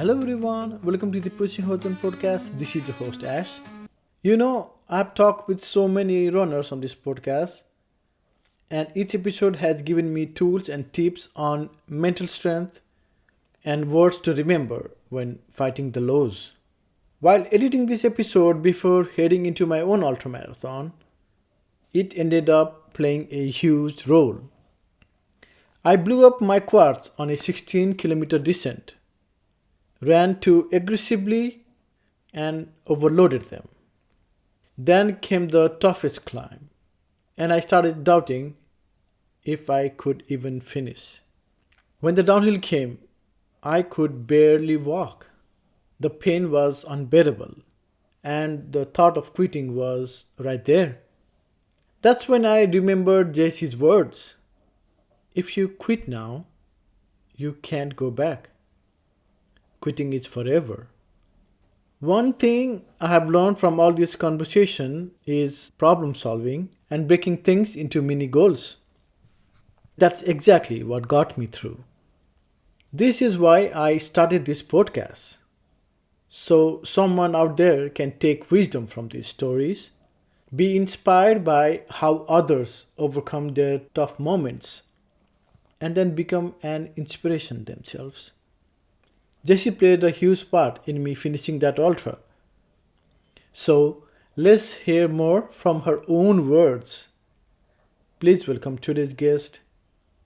Hello everyone, welcome to the Pushing Horizon podcast. This is your host Ash. I've talked with so many runners on this podcast, and each episode has given me tools and tips on mental strength and words to remember when fighting the lows. While editing this episode before heading into my own ultramarathon, it ended up playing a huge role. I blew up my quads on a 16-kilometer descent, ran too aggressively, and overloaded them. Then came the toughest climb, and I started doubting if I could even finish. When the downhill came, I could barely walk. The pain was unbearable, and the thought of quitting was right there. That's when I remembered Jesse's words. If you quit now, you can't go back. Quitting is forever. One thing I have learned from all this conversation is problem solving and breaking things into mini goals. That's exactly what got me through. This is why I started this podcast. So someone out there can take wisdom from these stories, be inspired by how others overcome their tough moments, and then become an inspiration themselves. Jessie played a huge part in me finishing that ultra. So let's hear more from her own words. Please welcome today's guest,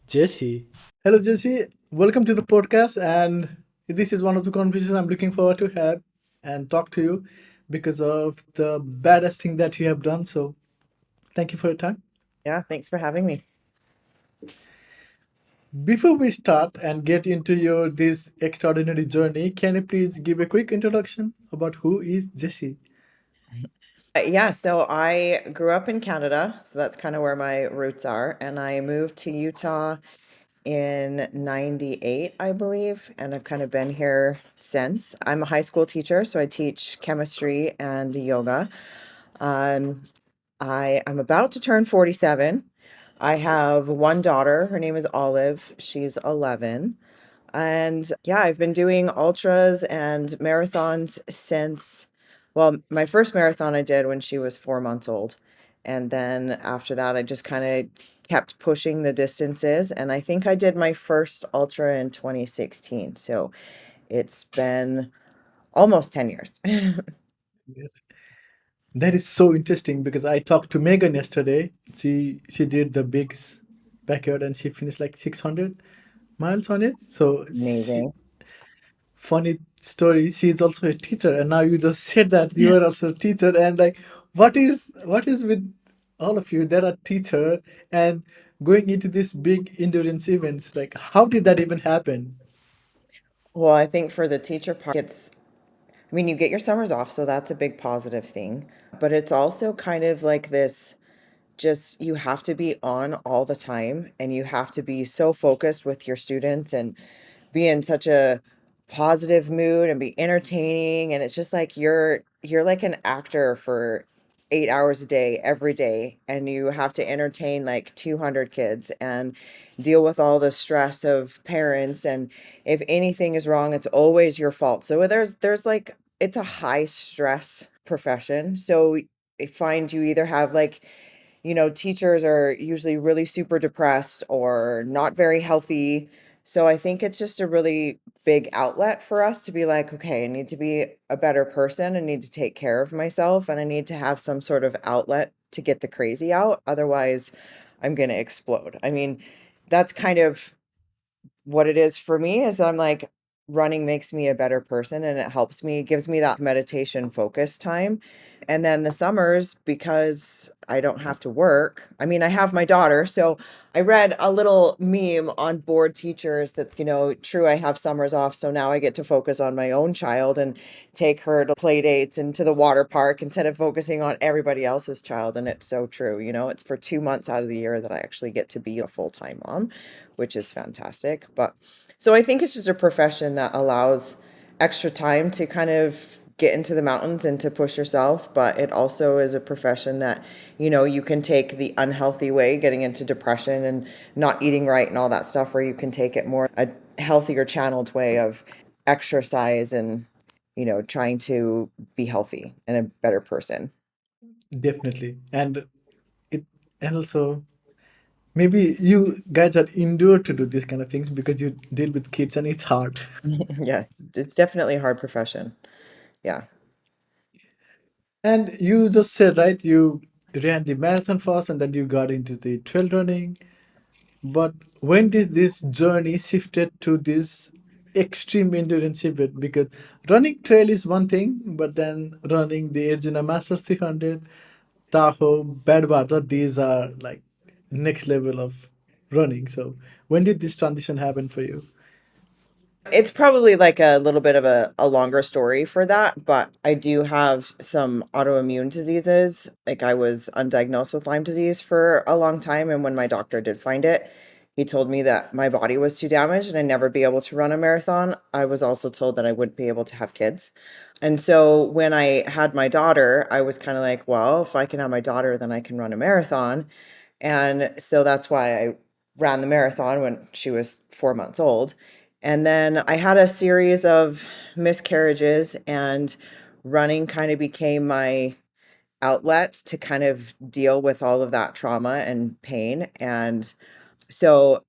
Jessie. Hello, Jessie. Welcome to the podcast. And this is one of the conversations I'm looking forward to have and talk to you because of the baddest thing that you have done. So thank you for your time. Yeah, thanks for having me. Before we start and get into your this extraordinary journey, can you please give a quick introduction about who is Jessie? Yeah, so I grew up in Canada, so that's kind of where my roots are. And I moved to Utah in 98, I believe, and I've kind of been here since. I'm a high school teacher, so I teach chemistry and yoga. Um, I'm about to turn 47. I have one daughter. Her name is Olive. She's 11. And yeah, I've been doing ultras and marathons since, well, my first marathon I did when she was 4 months old. And then after that, I just kind of kept pushing the distances. And I think I did my first ultra in 2016. So it's been almost 10 years. Yes. That is so interesting because I talked to Megan yesterday. She did the bigs backyard and she finished like 600 miles on it. So Amazing. funny story. She's also a teacher, and now you just said that you are also a teacher. And like, what is with all of you that are teacher and going into this big endurance events? Like, how did that even happen? Well, I think for the teacher part, I mean, you get your summers off, so that's a big positive thing. But it's also kind of like this just you have to be on all the time and you have to be so focused with your students and be in such a positive mood and be entertaining, and it's just like you're like an actor for 8 hours a day every day, and you have to entertain like 200 kids and deal with all the stress of parents, and if anything is wrong it's always your fault. So there's like it's a high stress profession. So I find you either have like teachers are usually really super depressed or not very healthy. So I think it's just a really big outlet for us to be like, okay, I need to be a better person. I need to take care of myself and I need to have some sort of outlet to get the crazy out. Otherwise, I'm going to explode. I mean, that's kind of what it is for me is that I'm like, running makes me a better person and it helps me, gives me that meditation focus time. And then the summers, because I don't have to work. I mean, I have my daughter. So I read a little meme on board teachers that's, true, I have summers off. So now I get to focus on my own child and take her to play dates and to the water park instead of focusing on everybody else's child. And it's so true. It's for 2 months out of the year that I actually get to be a full-time mom, which is fantastic. But so I think it's just a profession that allows extra time to kind of get into the mountains and to push yourself, but it also is a profession that, you can take the unhealthy way, getting into depression and not eating right and all that stuff, where you can take it more a healthier channeled way of exercise and, trying to be healthy and a better person. Definitely. It and also maybe you guys are endured to do these kind of things because you deal with kids and it's hard. Yeah, it's definitely a hard profession. Yeah. And you just said, right, you ran the marathon first and then you got into the trail running. But when did this journey shifted to this extreme endurance event? Because running trail is one thing, but then running the Arjuna Masters 300, Tahoe, Badwater, these are like next level of running. So when did this transition happen for you? It's probably like a little bit of a longer story for that, but I do have some autoimmune diseases. Like I was undiagnosed with Lyme disease for a long time, and when my doctor did find it, he told me that my body was too damaged and I'd never be able to run a marathon. I was also told that I wouldn't be able to have kids. And so when I had my daughter, I was kind of like, well, if I can have my daughter, then I can run a marathon. And so that's why I ran the marathon when she was 4 months old. And then I had a series of miscarriages, and running kind of became my outlet to kind of deal with all of that trauma and pain. And so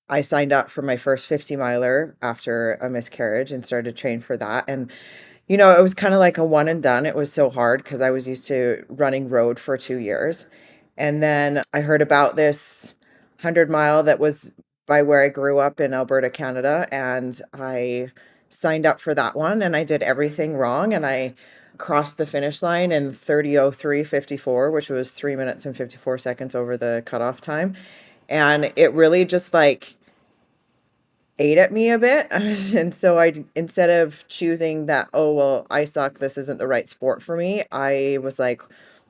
I signed up for my first 50 miler after a miscarriage and started to train for that. And it was kinda like a one and done. It was so hard because I was used to running road for 2 years, and then I heard about this 100 mile that was by where I grew up in Alberta, Canada, and I signed up for that one, and I did everything wrong, and I crossed the finish line in 30:03:54, which was 3 minutes and 54 seconds over the cutoff time, and it really just, like, ate at me a bit. And so I instead of choosing that, "Oh, well, I suck, this isn't the right sport for me," I was like,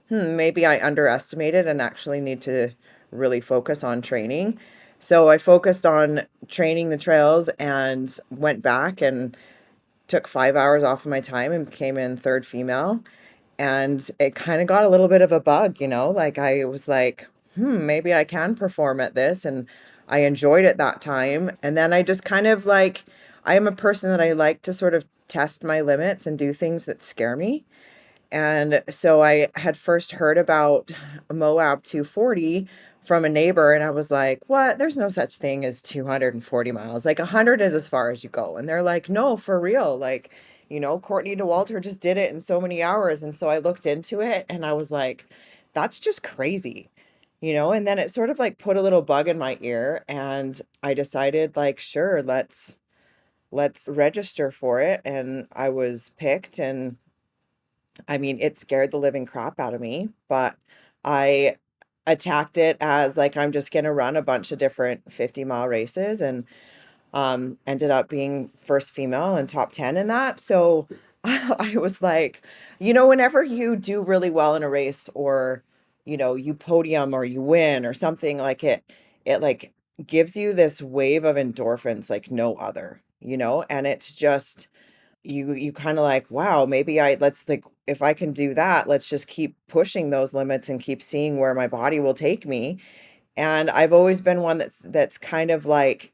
maybe I underestimated and actually need to really focus on training." So I focused on training the trails and went back and took 5 hours off of my time and came in 3rd female. And it kinda got a little bit of a bug, like, I was like, maybe I can perform at this," and I enjoyed it that time, and then I just kind of, like, I am a person that I like to sort of test my limits and do things that scare me, and so I had first heard about Moab 240 from a neighbor, and I was like, "What? There's no such thing as 240 miles. Like 100 is as far as you go." And they're like, "No, for real. Like, Courtney DeWalter just did it in so many hours." And so I looked into it and I was like, "That's just crazy." And then it sort of like put a little bug in my ear, and I decided like, sure, let's register for it. And I was picked, and I mean, it scared the living crap out of me, but I attacked it as like I'm just gonna run a bunch of different 50-mile races, and ended up being first female and top 10 in that. So I was like, whenever you do really well in a race, or you podium or you win or something, like it like gives you this wave of endorphins like no other, and it's just you kinda like, "Wow, maybe I let's like if I can do that, let's just keep pushing those limits and keep seeing where my body will take me." And I've always been one that's kind of like,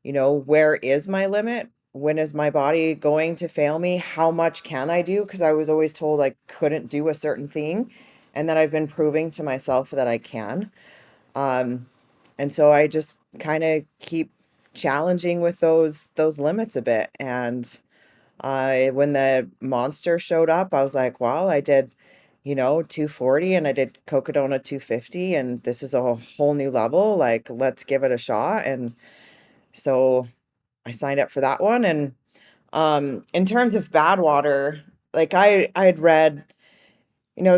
where is my limit? When is my body going to fail me? How much can I do? Because I was always told I couldn't do a certain thing, and that I've been proving to myself that I can. Um, and so I just kinda keep challenging with those limits a bit, and when the monster showed up, I was like, "Well, I did, 240, and I did Cocodona 250, and this is a whole new level, like, let's give it a shot." And so I signed up for that one. And, in terms of Badwater, like, I had read,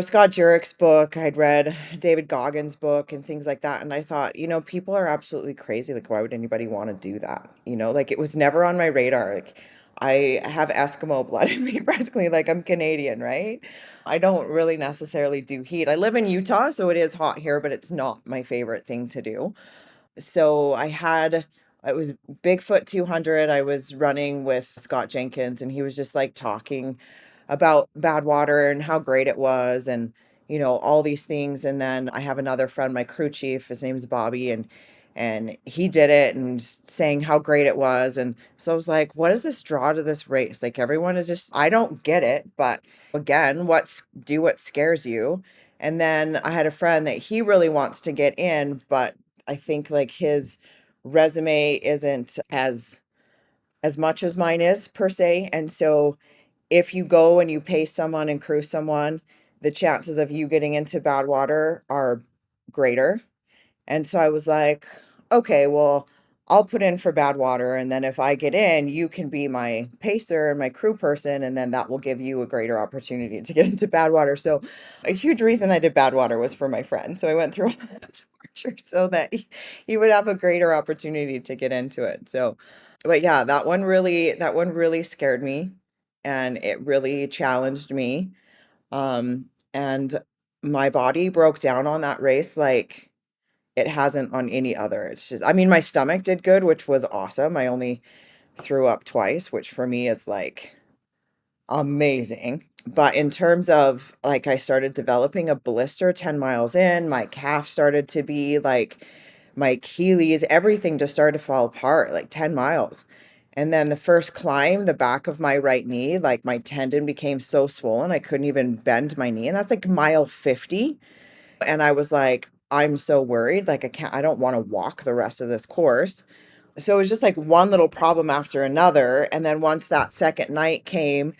Scott Jurick's book, I'd read David Goggins' book and things like that, and I thought, people are absolutely crazy, like, why would anybody wanna do that? Like, it was never on my radar. Like, I have Eskimo blood in me practically, like, I'm Canadian, right? I don't really necessarily do heat. I live in Utah, so it is hot here, but it's not my favorite thing to do. So it was Bigfoot 200. I was running with Scott Jenkins, and he was just like talking about Badwater and how great it was, and all these things. And then I have another friend, my crew chief, his name's Bobby, and he did it and saying how great it was. And so I was like, what is this draw to this race? Like everyone is just, I don't get it, but again, do what scares you. And then I had a friend that he really wants to get in, but I think like his resume isn't as much as mine is per se. And so if you go and you pay someone and crew someone, the chances of you getting into Badwater are greater. And so I was like, okay, well, I'll put in for Badwater. And then if I get in, you can be my pacer and my crew person. And then that will give you a greater opportunity to get into Badwater. So a huge reason I did Badwater was for my friend. So I went through all that torture so that he would have a greater opportunity to get into it. So, but yeah, that one really scared me and it really challenged me. And my body broke down on that race like it hasn't on any other. It's just, I mean, my stomach did good, which was awesome. I only threw up twice, which for me is like amazing. But in terms of like, I started developing a blister 10 miles in, my calf started to be like, my Achilles, everything just started to fall apart like 10 miles. And then the first climb, the back of my right knee, like my tendon became so swollen, I couldn't even bend my knee. And that's like mile 50. And I was like, I'm so worried. Like, I don't want to walk the rest of this course. So it was just like one little problem after another. And then once that second night came,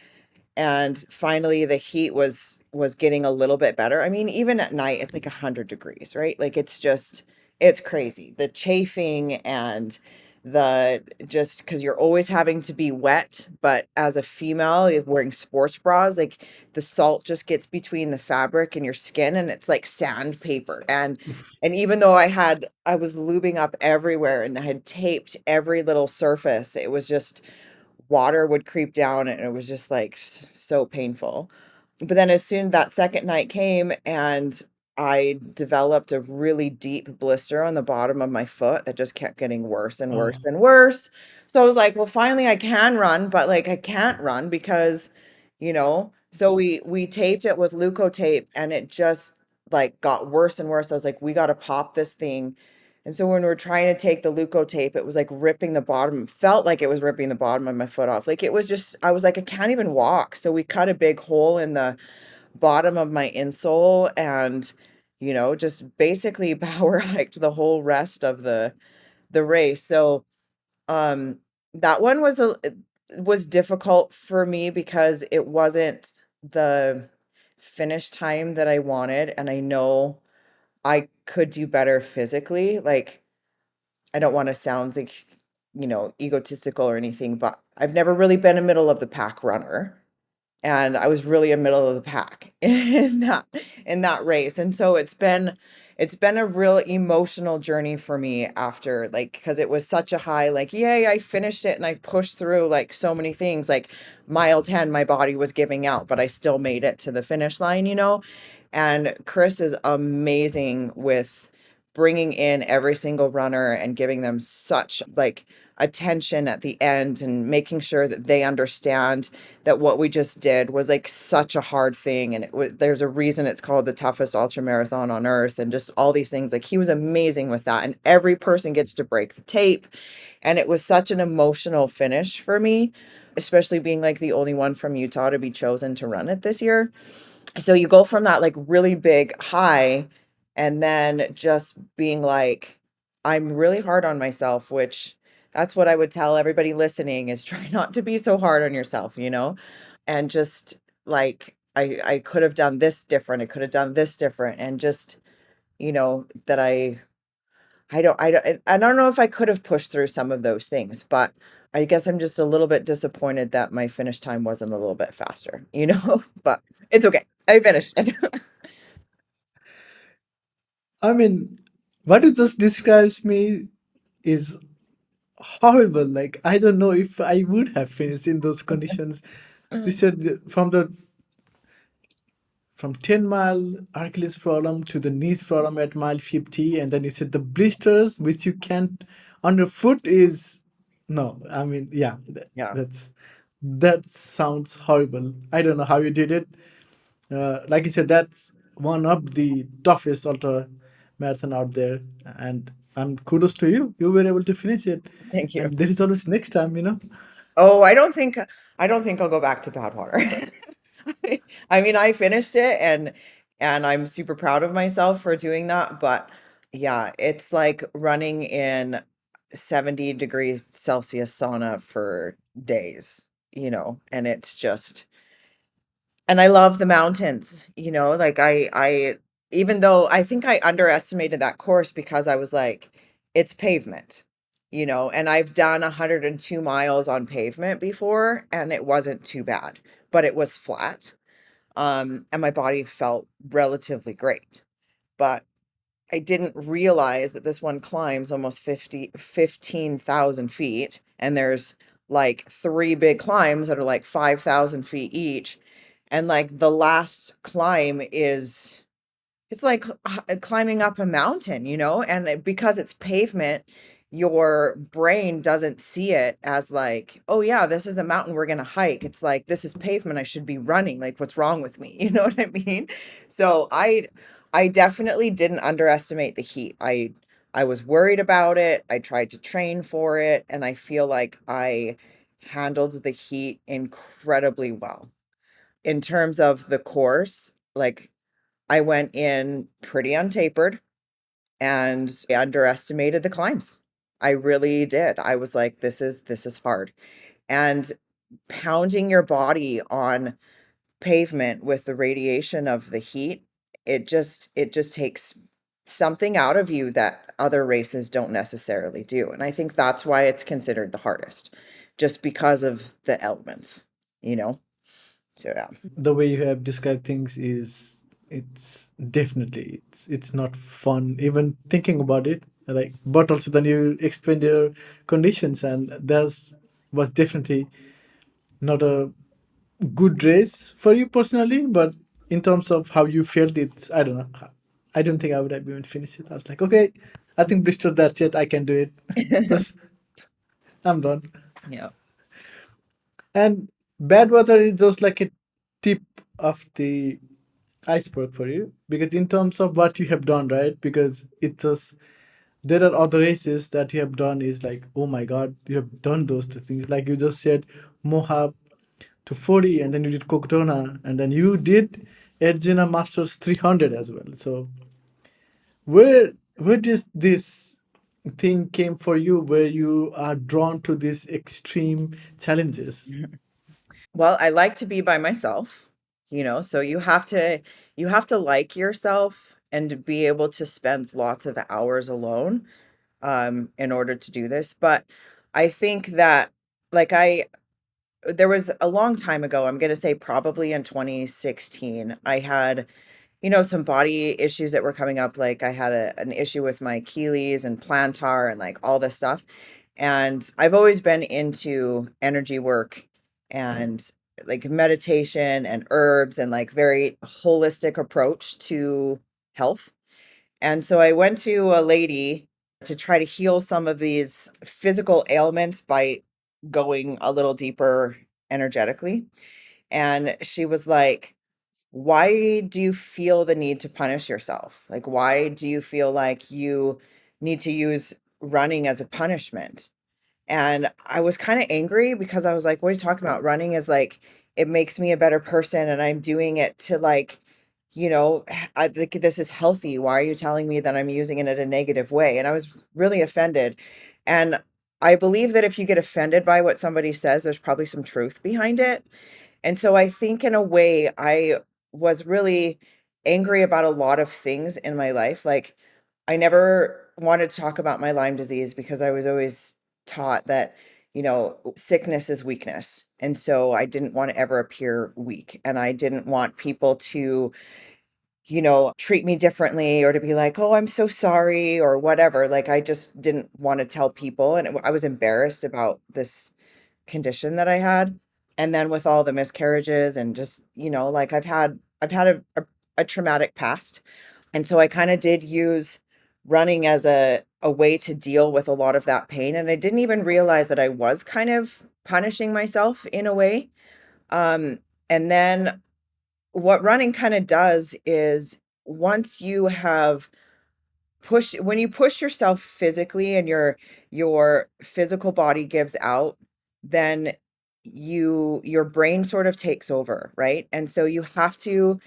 and finally the heat was getting a little bit better. I mean, even at night it's like 100 degrees, right? Like it's just it's crazy. The chafing and the just because you're always having to be wet, but as a female wearing sports bras, like the salt just gets between the fabric and your skin and it's like sandpaper. And even though I was lubing up everywhere and I had taped every little surface, it was just water would creep down and it was just like so painful. But then as soon that second night came and I developed a really deep blister on the bottom of my foot that just kept getting worse and worse Oh, and worse. So I was like, well, finally I can run, but like I can't run because, so we taped it with Leukotape and it just like got worse and worse. I was like, we got to pop this thing. And so when we were trying to take the Leukotape, it was like ripping the bottom, felt like it was ripping the bottom of my foot off. Like it was just, I was like, I can't even walk. So we cut a big hole in the bottom of my insole and, just basically power hiked the whole rest of the race. So, um, that one was difficult for me because it wasn't the finish time that I wanted. And I know I could do better physically. Like, I don't wanna sound like, egotistical or anything, but I've never really been a middle of the pack runner, and I was really a middle of the pack in that race, and so it's been a real emotional journey for me after, like, because it was such a high, like, "Yay, I finished it and I pushed through, like, so many things," like, mile 10, my body was giving out, but I still made it to the finish line, and Chris is amazing with bringing in every single runner and giving them such, like, attention at the end and making sure that they understand that what we just did was, like, such a hard thing, and there's a reason it's called the toughest ultra marathon on earth and just all these things, like, he was amazing with that, and every person gets to break the tape, and it was such an emotional finish for me, especially being, like, the only one from Utah to be chosen to run it this year. So you go from that, like, really big high and then just being like, I'm really hard on myself, which that's what I would tell everybody listening is try not to be so hard on yourself. And just like I could have done this different. I could have done this different and just, that I don't know if I could have pushed through some of those things, but I guess I'm just a little bit disappointed that my finish time wasn't a little bit faster, but it's okay. I finished it. I mean, what you just describes me is horrible. Like I don't know if I would have finished in those conditions. You said from 10 mile Achilles problem to the knees problem at mile 50, and then you said the blisters which you can't on your foot is no. I mean, yeah, Yeah. that sounds horrible. I don't know how you did it. Like you said, that's one of the toughest ultra marathon out there, and And kudos to you. You were able to finish it. Thank you. And there is always next time. Oh, I don't think I'll go back to Badwater. I mean, I finished it and I'm super proud of myself for doing that, but yeah, it's like running in 70 degrees Celsius sauna for days, and it's just and I love the mountains, like I even though I think I underestimated that course because I was like, it's pavement, and I've done 102 miles on pavement before and it wasn't too bad, but it was flat. And my body felt relatively great. But I didn't realize that this one climbs almost 15,000 feet, and there's like three big climbs that are like 5,000 feet each. And like the last climb is it's like climbing up a mountain, and because it's pavement, your brain doesn't see it as like, oh yeah, this is a mountain we're going to hike. It's like, this is pavement. I should be running. Like, what's wrong with me? You know what I mean? So I definitely didn't underestimate the heat. I was worried about it. I tried to train for it, and I feel like I handled the heat incredibly well. In terms of the course, like I went in pretty untapered and I underestimated the climbs. I really did. I was like, this is hard. And pounding your body on pavement with the radiation of the heat, it just takes something out of you that other races don't necessarily do. And I think that's why it's considered the hardest, just because of the elements, you know? So yeah. The way you have described things is it's definitely it's not fun even thinking about it. Like, but also then you explain your conditions, and that was definitely not a good race for you personally, but in terms of how you felt, it's I don't know. I don't think I would have even finished it. I was like, okay, I think Bristol, that's it. I can do it. Just I'm done. Yeah. And Badwater is just like a tip of the iceberg for you, because in terms of what you have done, right? Because it's just there are other races that you have done is like, oh my god, you have done those things. Like you just said, Mohab to 40, and then you did Kokotona, and then you did Arjuna Masters 300 as well. So where does this thing came for you, where you are drawn to these extreme challenges? Well, I like to be by myself, so you have to like yourself and to be able to spend lots of hours alone in order to do this. But I think that like I there was a long time ago, I'm going to say probably in 2016, I had some body issues that were coming up. Like I had an issue with my Achilles and plantar and like all this stuff. And I've always been into energy work and like meditation and herbs and like very holistic approach to health. And so I went to a lady to try to heal some of these physical ailments by going a little deeper energetically. And she was like, why do you feel the need to punish yourself? Like, why do you feel like you need to use running as a punishment? And I was kind of angry because I was like, what are you talking about? Running is like, it makes me a better person. And I'm doing it to like, I think this is healthy. Why are you telling me that I'm using it in a negative way? And I was really offended. And I believe that if you get offended by what somebody says, there's probably some truth behind it. And so I think in a way, I was really angry about a lot of things in my life. Like, I never wanted to talk about my Lyme disease because I was always taught that, sickness is weakness. And so I didn't want to ever appear weak. And I didn't want people to, treat me differently or to be like, oh, I'm so sorry or whatever. Like, I just didn't want to tell people. And I was embarrassed about this condition that I had. And then with all the miscarriages and just, like I've had a traumatic past. And so I kind of did use running as a way to deal with a lot of that pain. And I didn't even realize that I was kind of punishing myself in a way. And then what running kind of does is once you have when you push yourself physically and your physical body gives out, then your brain sort of takes over, right? And so you have to,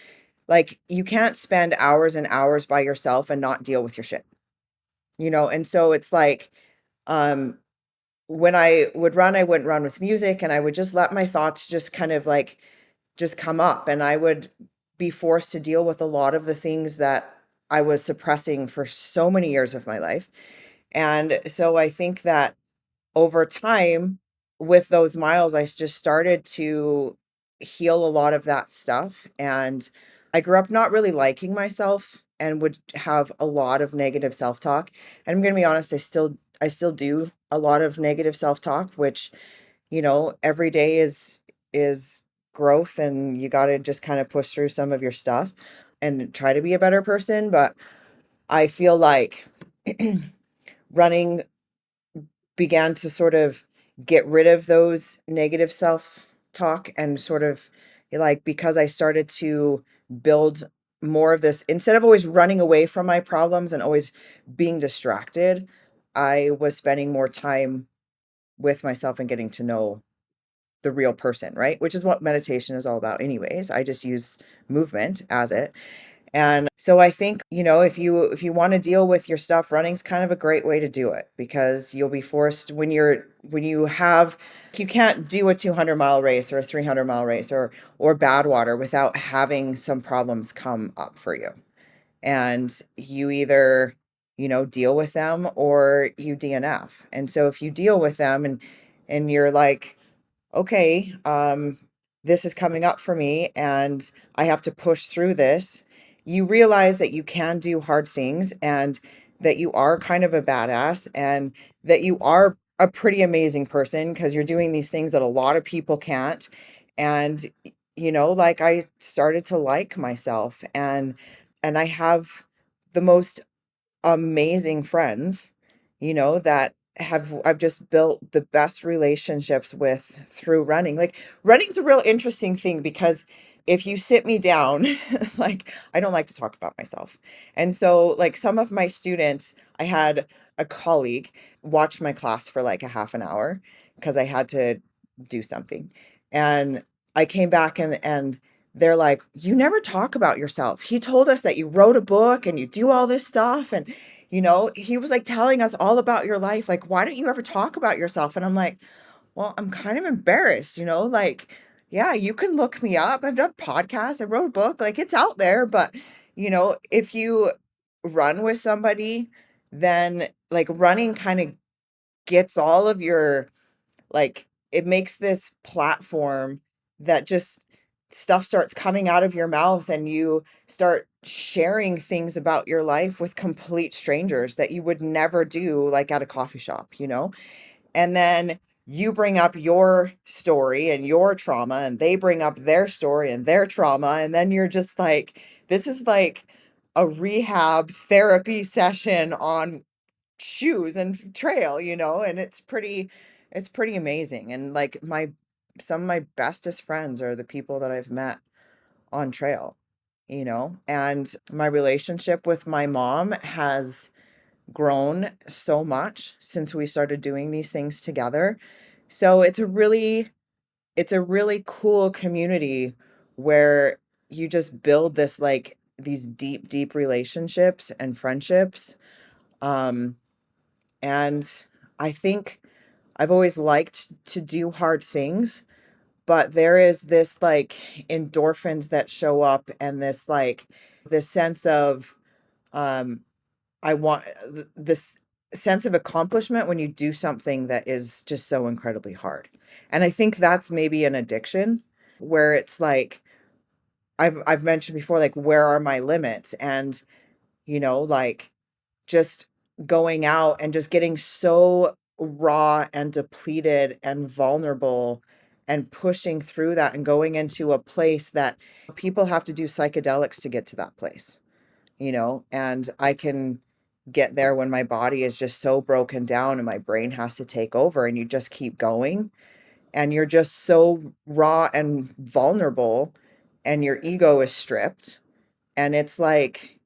like, you can't spend hours and hours by yourself and not deal with your shit, and so it's like, um when I would run, I wouldn't run with music, and I would just let my thoughts just kind of like just come up, and I would be forced to deal with a lot of the things that I was suppressing for so many years of my life. And so I think that over time, with those miles, just started to heal a lot of that stuff. And I grew up not really liking myself and would have a lot of negative self-talk. And I'm going to be honest, I still do a lot of negative self-talk, which, every day is growth, and you got to just kind of push through some of your stuff and try to be a better person. But I feel like running began to sort of get rid of those negative self-talk, and sort of, like, because I started to build more of this, instead of always running away from my problems and always being distracted, I was spending more time with myself and getting to know the real person, right? Which is what meditation is all about anyways. I just use movement as it. And so I think, if you want to deal with your stuff, running's kind of a great way to do it, because you'll be forced you can't do a 200-mile race or a 300-mile race or Badwater without having some problems come up for you. And you either, deal with them or you DNF. And so if you deal with them and you're like, okay, this is coming up for me and I have to push through this. You realize that you can do hard things, and that you are kind of a badass, and that you are a pretty amazing person because you're doing these things that a lot of people can't. And, like, I started to like myself, and I have the most amazing friends, that I've just built the best relationships with through running. Like, running's a real interesting thing, because if you sit me down, like, I don't like to talk about myself. And so, like, some of my students, I had a colleague watch my class for like a half an hour because I had to do something. And I came back, and they're like, "You never talk about yourself. He told us that you wrote a book and you do all this stuff. And, he was like telling us all about your life. Like, why don't you ever talk about yourself?" And I'm like, well, I'm kind of embarrassed, like, yeah, you can look me up. I've done podcasts. I wrote a book. Like, it's out there. But, if you run with somebody, then, like, running kind of gets all of your, like, it makes this platform that just stuff starts coming out of your mouth, and you start sharing things about your life with complete strangers that you would never do, like, at a coffee shop. And then you bring up your story and your trauma, and they bring up their story and their trauma, and then you're just like, this is like a rehab therapy session on shoes and trail, and it's pretty amazing. And, like, some of my bestest friends are the people that I've met on trail, and my relationship with my mom has grown so much since we started doing these things together. So it's a really cool community where you just build this, like, these deep, deep relationships and friendships. Um, and I think I've always liked to do hard things, but there is this, like, endorphins that show up, and this, like, this sense of, um, I want this sense of accomplishment when you do something that is just so incredibly hard. And I think that's maybe an addiction, where it's like, I've mentioned before, like, where are my limits? And, like, just going out and just getting so raw and depleted and vulnerable, and pushing through that and going into a place that people have to do psychedelics to get to that place, and I can get there when my body is just so broken down and my brain has to take over, and you just keep going, and you're just so raw and vulnerable, and your ego is stripped, and it's like,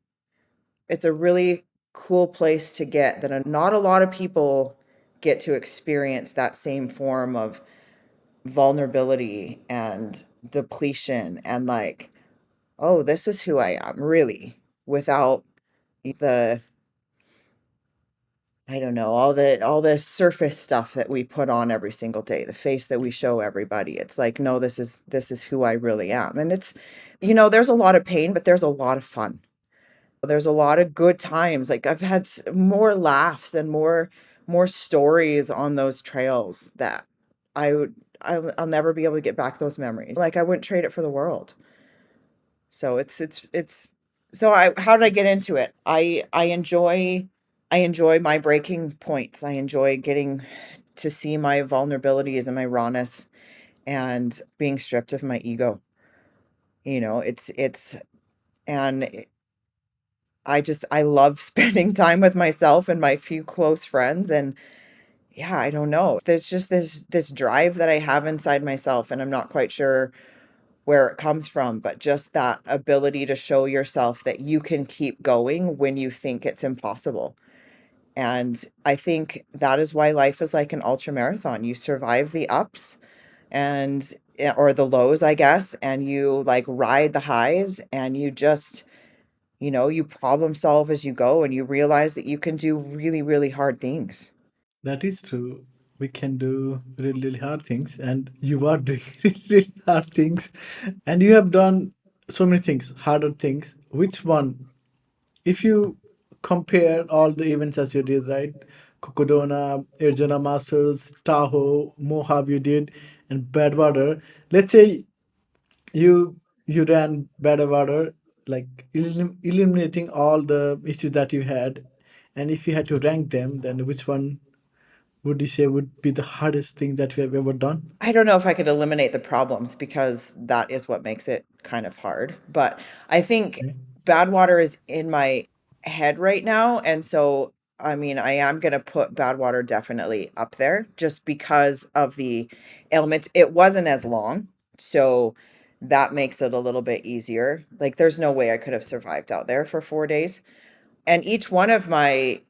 it's a really cool place to get that not a lot of people get to experience that same form of vulnerability and depletion and like, oh, this is who I am really without the I don't know, all the surface stuff that we put on every single day, the face that we show everybody. It's like, no, this is who I really am. And it's, there's a lot of pain, but there's a lot of fun. There's a lot of good times. Like I've had more laughs and more stories on those trails that I would I'll never be able to get back those memories. Like I wouldn't trade it for the world. So it's so I how did I get into it? I enjoy my breaking points. I enjoy getting to see my vulnerabilities and my rawness and being stripped of my ego. It's and I love spending time with myself and my few close friends and yeah, I don't know. There's just this drive that I have inside myself and I'm not quite sure where it comes from, but just that ability to show yourself that you can keep going when you think it's impossible. And I think that is why life is like an ultra marathon. You survive the ups and or the lows, I guess, and you like ride the highs and you just, you problem solve as you go and you realize that you can do really, really hard things. That is true. We can do really, really hard things, and you are doing really, really hard things, and you have done so many things, harder things. Which one, if you compare all the events as you did, right? Cocodona, Arizona Masters, Tahoe, Mojave you did, and Badwater. Let's say you ran Badwater, like eliminating all the issues that you had, and if you had to rank them, then which one would you say would be the hardest thing that you have ever done? I don't know if I could eliminate the problems because that is what makes it kind of hard. But I think Okay. Badwater is in my head right now. And so, I mean, I am going to put Badwater definitely up there just because of the elements. It wasn't as long. So that makes it a little bit easier. Like, there's no way I could have survived out there for 4 days. And each one of my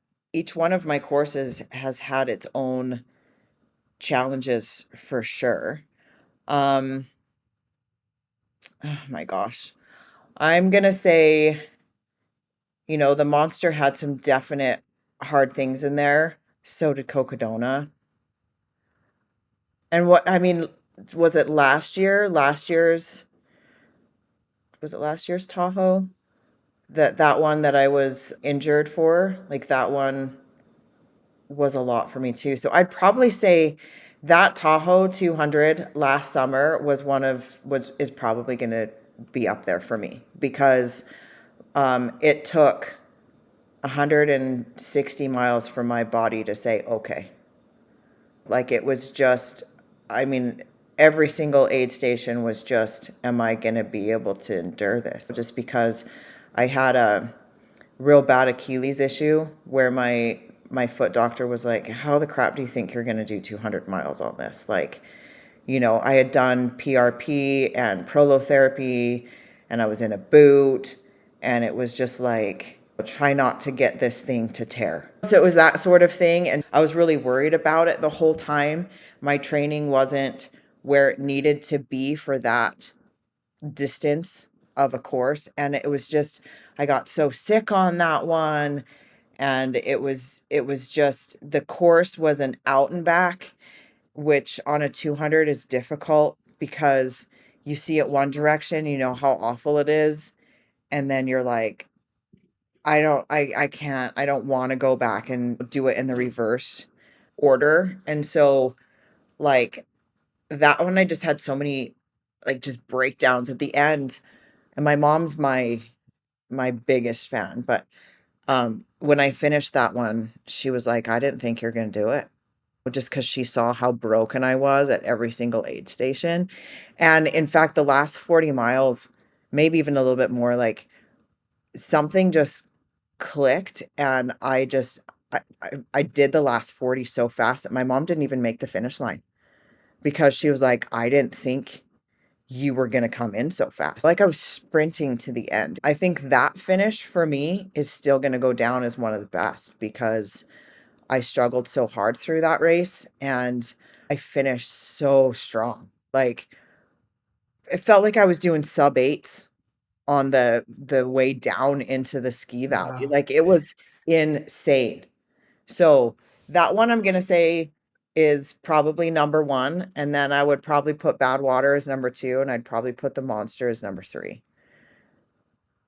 courses has had its own challenges for sure. Um, oh my gosh. I'm gonna say, the monster had some definite hard things in there. So did Cocodona. And what I mean, was it last year? Was it last year's Tahoe? That one that I was injured for, like that one was a lot for me too. So I'd probably say that Tahoe 200 last summer was is probably going to be up there for me because it took 160 miles for my body to say okay. Like it was just, I mean, every single aid station was just, am I going to be able to endure this? Just because I had a real bad Achilles issue where my foot doctor was like, "How the crap do you think you're going to do 200 miles on this?" Like, I had done PRP and prolotherapy and I was in a boot and it was just like try not to get this thing to tear. So it was that sort of thing and I was really worried about it the whole time. My training wasn't where it needed to be for that distance of a course and it was just I got so sick on that one and it was just the course was an out and back which on a 200 is difficult because you see it one direction, you know how awful it is and then you're like I can't I don't want to go back and do it in the reverse order and so like that one I just had so many like just breakdowns at the end and my mom's my biggest fan, but, when I finished that one, she was like, "I didn't think you're gonna do it." Just because she saw how broken I was at every single aid station, and in fact, the last 40 miles, maybe even a little bit more, like, something just clicked, and I did the last 40 so fast that my mom didn't even make the finish line because she was like, "I didn't think you were going to come in so fast. Like I was sprinting to the end. I think that finish for me is still going to go down as one of the best because I struggled so hard through that race and I finished so strong. Like it felt like I was doing sub eights on the way down into the ski valley. Wow. Like it was insane. So that one I'm gonna say is probably number one, and then I would probably put Badwater as number two, and I'd probably put the Monster as number three.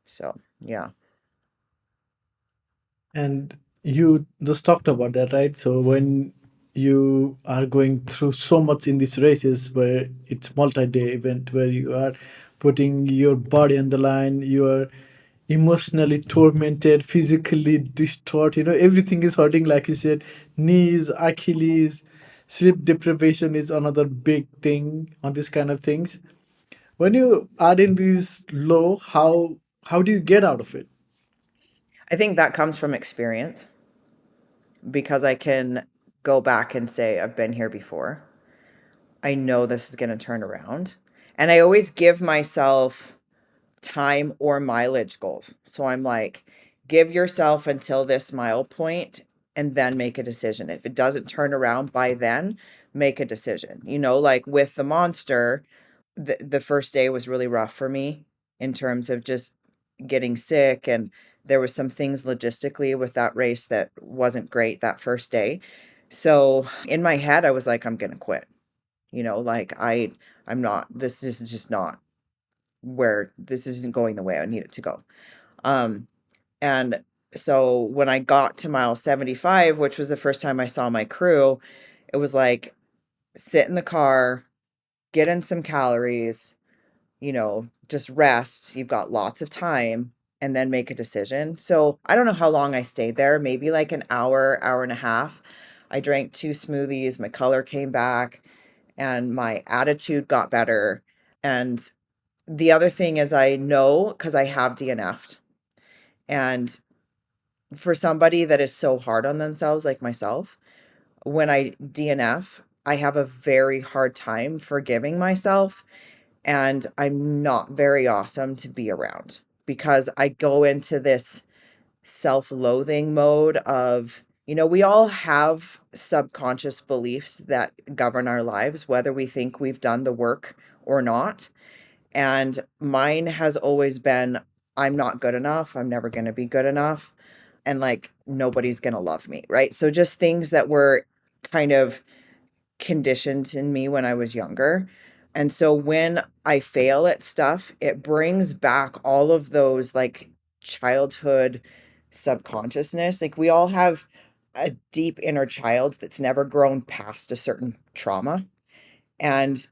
So yeah. And you just talked about that, right? So when you are going through so much in these races where it's multi-day event where you are putting your body on the line, you are emotionally tormented, physically distraught, everything is hurting, like you said, knees, Achilles, sleep deprivation is another big thing on this kind of things. When you are in this low, how do you get out of it? I think that comes from experience because I can go back and say, I've been here before. I know this is going to turn around. And I always give myself time or mileage goals. So I'm like, give yourself until this mile point and then make a decision. If it doesn't turn around by then, make a decision. Like with the Monster, the first day was really rough for me in terms of just getting sick, and there was some things logistically with that race that wasn't great that first day. So in my head I was like, I'm going to quit. Like I'm not, this is just not where, this isn't going the way I need it to go. Um, and so when I got to mile 75, which was the first time I saw my crew, it was like, sit in the car, get in some calories, just rest. You've got lots of time and then make a decision. So I don't know how long I stayed there, maybe like an hour, hour and a half. I drank 2 smoothies, my color came back and my attitude got better. And the other thing is I know because I have DNF'd. And for somebody that is so hard on themselves like myself, when I DNF, I have a very hard time forgiving myself, and I'm not very awesome to be around because I go into this self-loathing mode of, we all have subconscious beliefs that govern our lives, whether we think we've done the work or not. And mine has always been, I'm not good enough. I'm never going to be good enough. And like, nobody's going to love me. Right. So just things that were kind of conditioned in me when I was younger. And so when I fail at stuff, it brings back all of those like childhood subconsciousness. Like we all have a deep inner child that's never grown past a certain trauma. And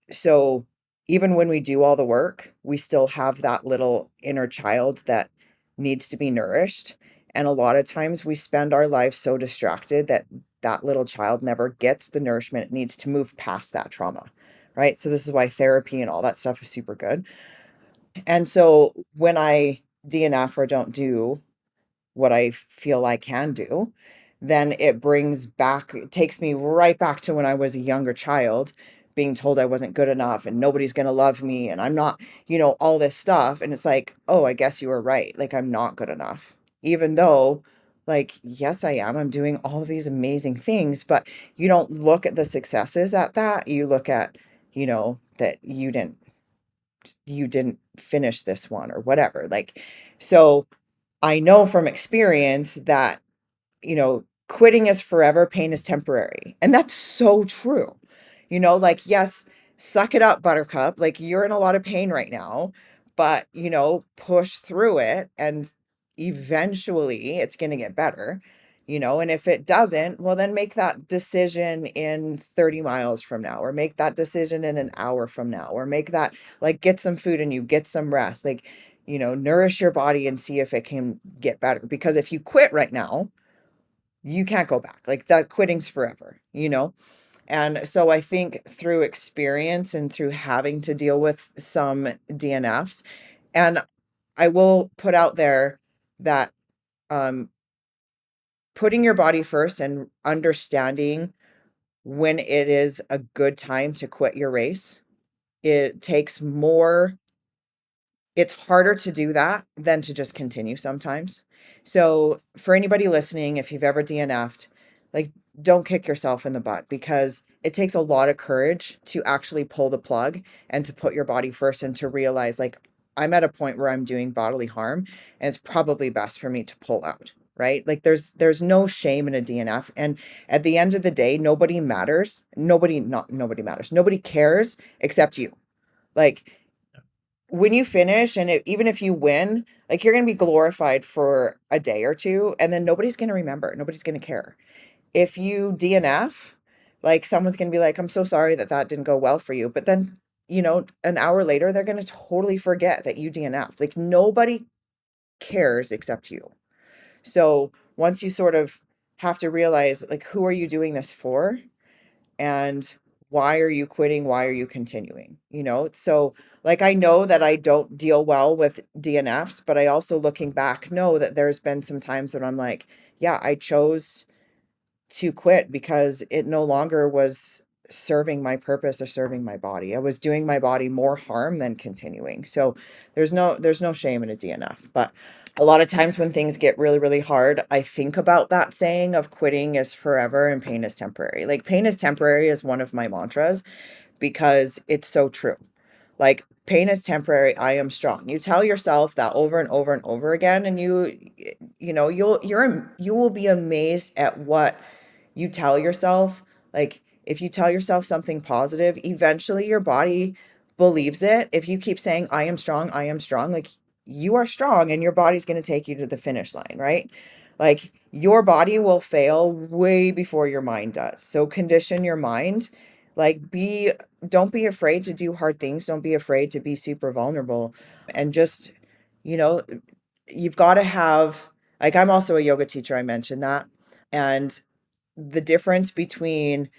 so even when we do all the work, we still have that little inner child that needs to be nourished. And a lot of times we spend our lives so distracted that that little child never gets the nourishment it needs to move past that trauma. Right. So this is why therapy and all that stuff is super good. And so when I DNF or don't do what I feel I can do, then it takes me right back to when I was a younger child, being told I wasn't good enough and nobody's going to love me and I'm not, all this stuff. And it's like, oh, I guess you were right. Like, I'm not good enough. Even though, like, yes, I am. I'm doing all of these amazing things, but you don't look at the successes at that. You look at, that you didn't finish this one or whatever. Like, so I know from experience that, quitting is forever, pain is temporary. And that's so true. Like, yes, suck it up, buttercup. Like, you're in a lot of pain right now, but, push through it and eventually it's going to get better. And if it doesn't, well, then make that decision in 30 miles from now, or make that decision in an hour from now, or make that, like, get some food and you get some rest. Like, nourish your body and see if it can get better. Because if you quit right now, you can't go back. Like that quitting's forever. And so I think through experience and through having to deal with some DNFs, and I will put out there that um, putting your body first and understanding when it is a good time to quit your race it takes more it's harder to do that than to just continue sometimes. So, for anybody listening, if you've ever DNF'd, like, don't kick yourself in the butt because it takes a lot of courage to actually pull the plug and to put your body first and to realize, like, I'm at a point where I'm doing bodily harm and it's probably best for me to pull out, right? Like, there's no shame in a DNF. And at the end of the day, nobody matters. Not nobody matters. Nobody cares except you. Like, when you finish and even if you win, like you're going to be glorified for a day or two and then nobody's going to remember. Nobody's going to care. If you DNF, like someone's going to be like, I'm so sorry that that didn't go well for you. But then, an hour later, they're going to totally forget that you DNF'd. Like nobody cares except you. So once you sort of have to realize, like, who are you doing this for? And why are you quitting? Why are you continuing? So like I know that I don't deal well with DNFs, but I also looking back know that there's been some times when I'm like, yeah, I chose to quit because it no longer was serving my purpose or serving my body. I was doing my body more harm than continuing. So there's no shame in a DNF. But a lot of times when things get really, really hard, I think about that saying of quitting is forever and pain is temporary. Like pain is temporary is one of my mantras because it's so true. Like pain is temporary, I am strong. You tell yourself that over and over and over again, and you will be amazed at what you tell yourself. Like if you tell yourself something positive, eventually your body believes it. If you keep saying, I am strong, like you are strong and your body's going to take you to the finish line, right? Like your body will fail way before your mind does. So condition your mind. Like don't be afraid to do hard things. Don't be afraid to be super vulnerable. And just, you know, you've got to have, like, I'm also a yoga teacher. I mentioned that. And the difference between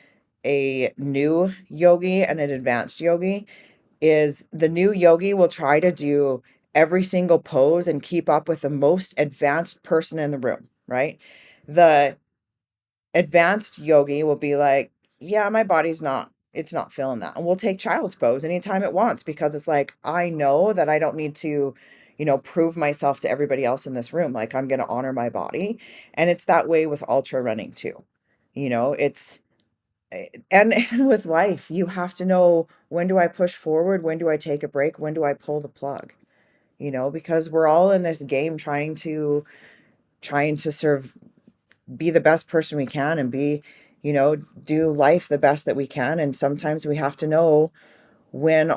a new yogi and an advanced yogi is the new yogi will try to do every single pose and keep up with the most advanced person in the room, right? The advanced yogi will be like, yeah, my body's not, it's not feeling that. And we'll take child's pose anytime it wants because it's like, I know that I don't need to, prove myself to everybody else in this room. Like I'm going to honor my body. And it's that way with ultra running too. It's, and with life, you have to know, when do I push forward? When do I take a break? When do I pull the plug? Because we're all in this game trying to serve, be the best person we can and do life the best that we can. And sometimes we have to know when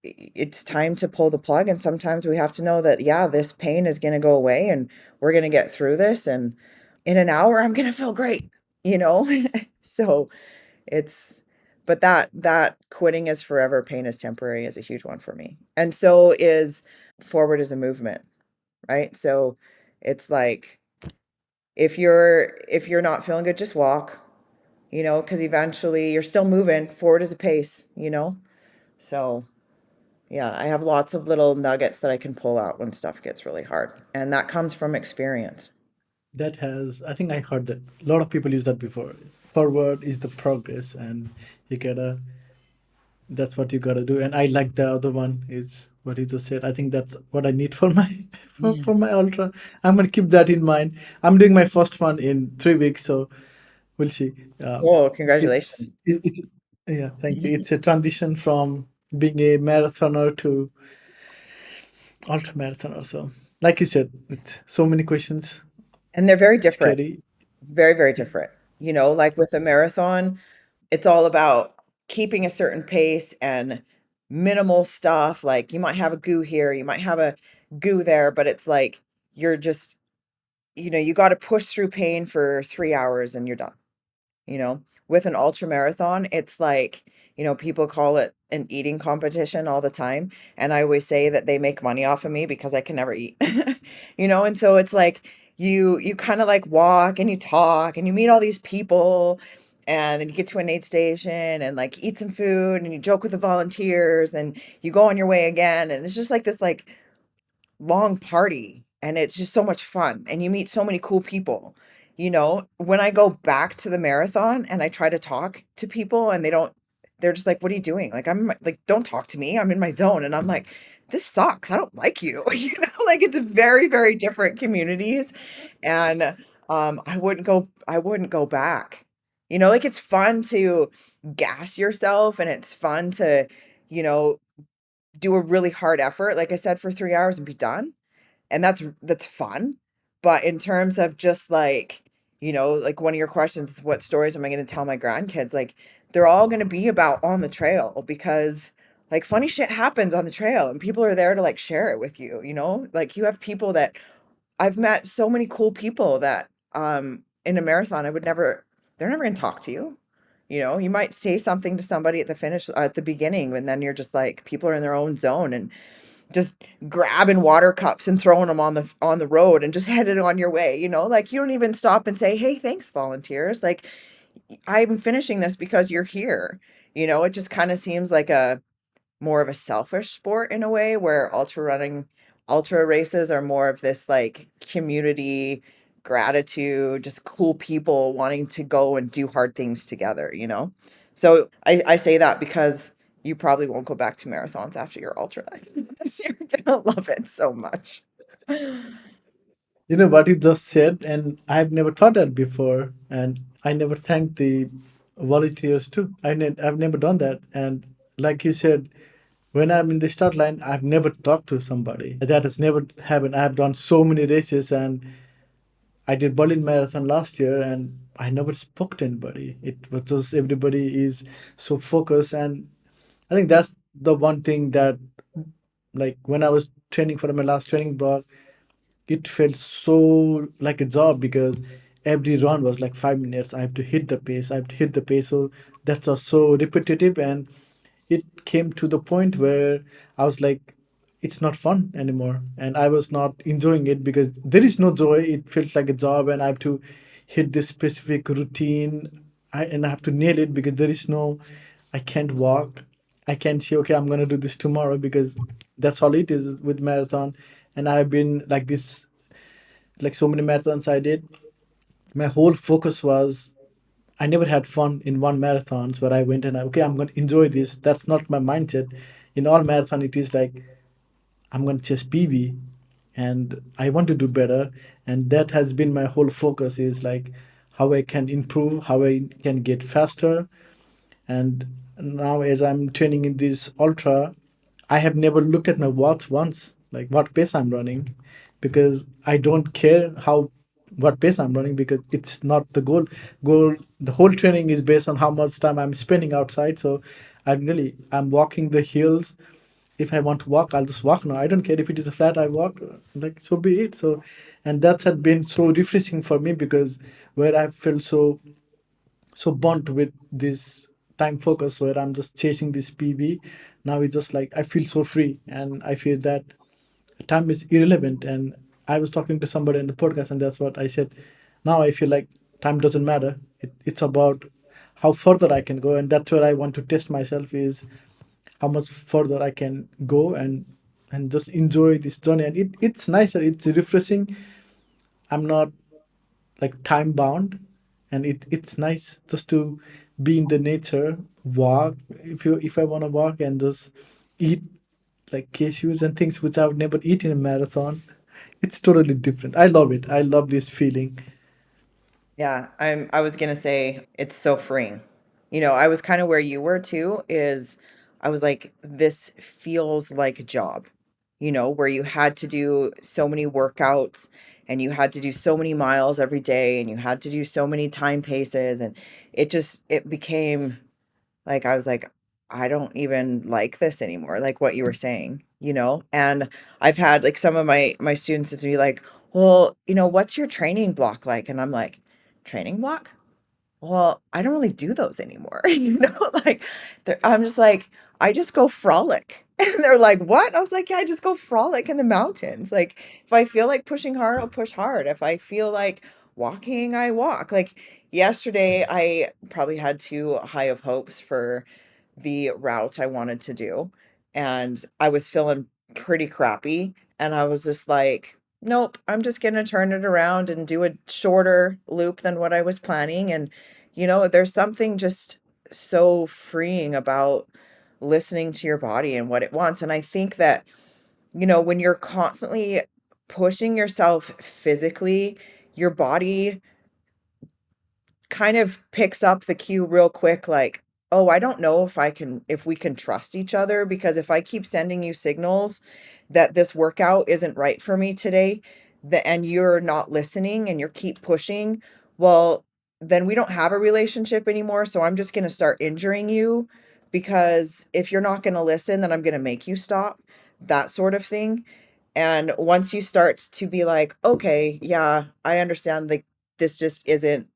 it's time to pull the plug. And sometimes we have to know that, yeah, this pain is going to go away and we're going to get through this. And in an hour, I'm going to feel great, you know? So it's, but that quitting is forever, pain is temporary is a huge one for me. And so is forward is a movement, right? So it's like, if you're not feeling good, just walk, because eventually you're still moving. Forward is a pace. So yeah, I have lots of little nuggets that I can pull out when stuff gets really hard. And that comes from experience. That has, I think I heard that a lot of people use that before. Forward is the progress, and you gotta, that's what you gotta do. And I like the other one is what you just said. I think that's what I need for my Yeah. for my ultra. I'm gonna keep that in mind. I'm doing my first one in 3 weeks, so we'll see. Oh, It's congratulations. it's yeah, thank you. It's a transition from being a marathoner to ultra marathoner. So, like you said, with so many questions, And they're very different, scary. very, very different. Like with a marathon, it's all about keeping a certain pace and minimal stuff. Like you might have a goo here, you might have a goo there, but it's like you're just, you got to push through pain for 3 hours and you're done. With an ultra marathon, it's like, people call it an eating competition all the time. And I always say that they make money off of me because I can never eat. And so it's like you kind of like walk and you talk and you meet all these people and then you get to an aid station and like eat some food and you joke with the volunteers and you go on your way again. And it's just like this like long party and it's just so much fun and you meet so many cool people. When I go back to the marathon and I try to talk to people and they're just like, "What are you doing?" Like, like, "Don't talk to me. I'm in my zone." And I'm like, "This sucks. I don't like you." Like it's very, very different communities. And I wouldn't go back. Like it's fun to gas yourself and it's fun to, you know, do a really hard effort, like I said, for 3 hours and be done. And that's fun. But in terms of just like, like one of your questions is what stories am I going to tell my grandkids? Like they're all going to be about on the trail because like funny shit happens on the trail and people are there to like share it with you. Like you have people that I've met so many cool people that in a marathon I would never they're never going to talk to you. You might say something to somebody at the finish at the beginning and then you're just like people are in their own zone and just grabbing water cups and throwing them on the road and just headed on your way, like you don't even stop and say, "Hey, thanks volunteers." Like I'm finishing this because you're here. It just kind of seems like a more of a selfish sport in a way where ultra races are more of this like community gratitude, just cool people wanting to go and do hard things together. So I say that because you probably won't go back to marathons after your ultra. You're gonna love it so much. You know what you just said, and I've never thought that before, and I never thanked the volunteers too. I've never done that, and like you said, when I'm in the start line, I've never talked to somebody. That has never happened. I've done so many races, and I did Berlin Marathon last year, and I never spoke to anybody. It was just everybody is so focused, and I think that's the one thing that, like, when I was training for my last training block, it felt so like a job because every run was like 5 minutes. I have to hit the pace. I have to hit the pace. So that's was so repetitive, and it came to the point where I was like, it's not fun anymore, and I was not enjoying it because there is no joy. It felt like a job, and I have to hit this specific routine. And I have to nail it because there is no, I can't walk. I can't say, okay, I'm gonna do this tomorrow because that's all it is with marathon. And I've been like this, like so many marathons I did. My whole focus was I never had fun in one marathons where I went and okay, I'm going to enjoy this. That's not my mindset. In all marathon, it is like I'm going to chase PB, and I want to do better. And that has been my whole focus is like how I can improve, how I can get faster. And now, as I'm training in this ultra, I have never looked at my watch once, like what pace I'm running, because I don't care how what pace I'm running because it's not the goal. The whole training is based on how much time I'm spending outside. So I'm walking the hills. If I want to walk, I'll just walk now. I don't care if it is a flat. I walk, like so be it. So, and that's had been so refreshing for me because where I felt so burnt with this time focus where I'm just chasing this PB. Now it's just like I feel so free and I feel that time is irrelevant. And I was talking to somebody in the podcast, and that's what I said. Now I feel like time doesn't matter. It's about how further I can go, and that's where I want to test myself is how much further I can go and just enjoy this journey. And it's nicer. It's refreshing. I'm not like time bound, and it's nice just to be in the nature, walk if I want to walk and just eat like cashews and things which I would never eat in a marathon. It's totally different. I love it. I love this feeling. Yeah, I was gonna say it's so freeing. I was kind of where you were too, is I was like, this feels like a job, where you had to do so many workouts and you had to do so many miles every day and you had to do so many time paces and it became like I was like, I don't even like this anymore, like what you were saying. And I've had like some of my students to be like, well, what's your training block like? And I'm like, training block? Well, I don't really do those anymore. Like I'm just like, I just go frolic. And they're like, what? I was like, yeah, I just go frolic in the mountains. Like if I feel like pushing hard, I'll push hard. If I feel like walking, I walk. Like yesterday, I probably had too high of hopes for the route I wanted to do. And I was feeling pretty crappy. And I was just like, nope, I'm just going to turn it around and do a shorter loop than what I was planning. And, there's something just so freeing about listening to your body and what it wants. And I think that, when you're constantly pushing yourself physically, your body kind of picks up the cue real quick, like, oh, I don't know if we can trust each other, because if I keep sending you signals that this workout isn't right for me today, and you're not listening and you keep pushing, well, then we don't have a relationship anymore. So I'm just going to start injuring you, because if you're not going to listen, then I'm going to make you stop, that sort of thing. And once you start to be like, okay, yeah, I understand, like, this just isn't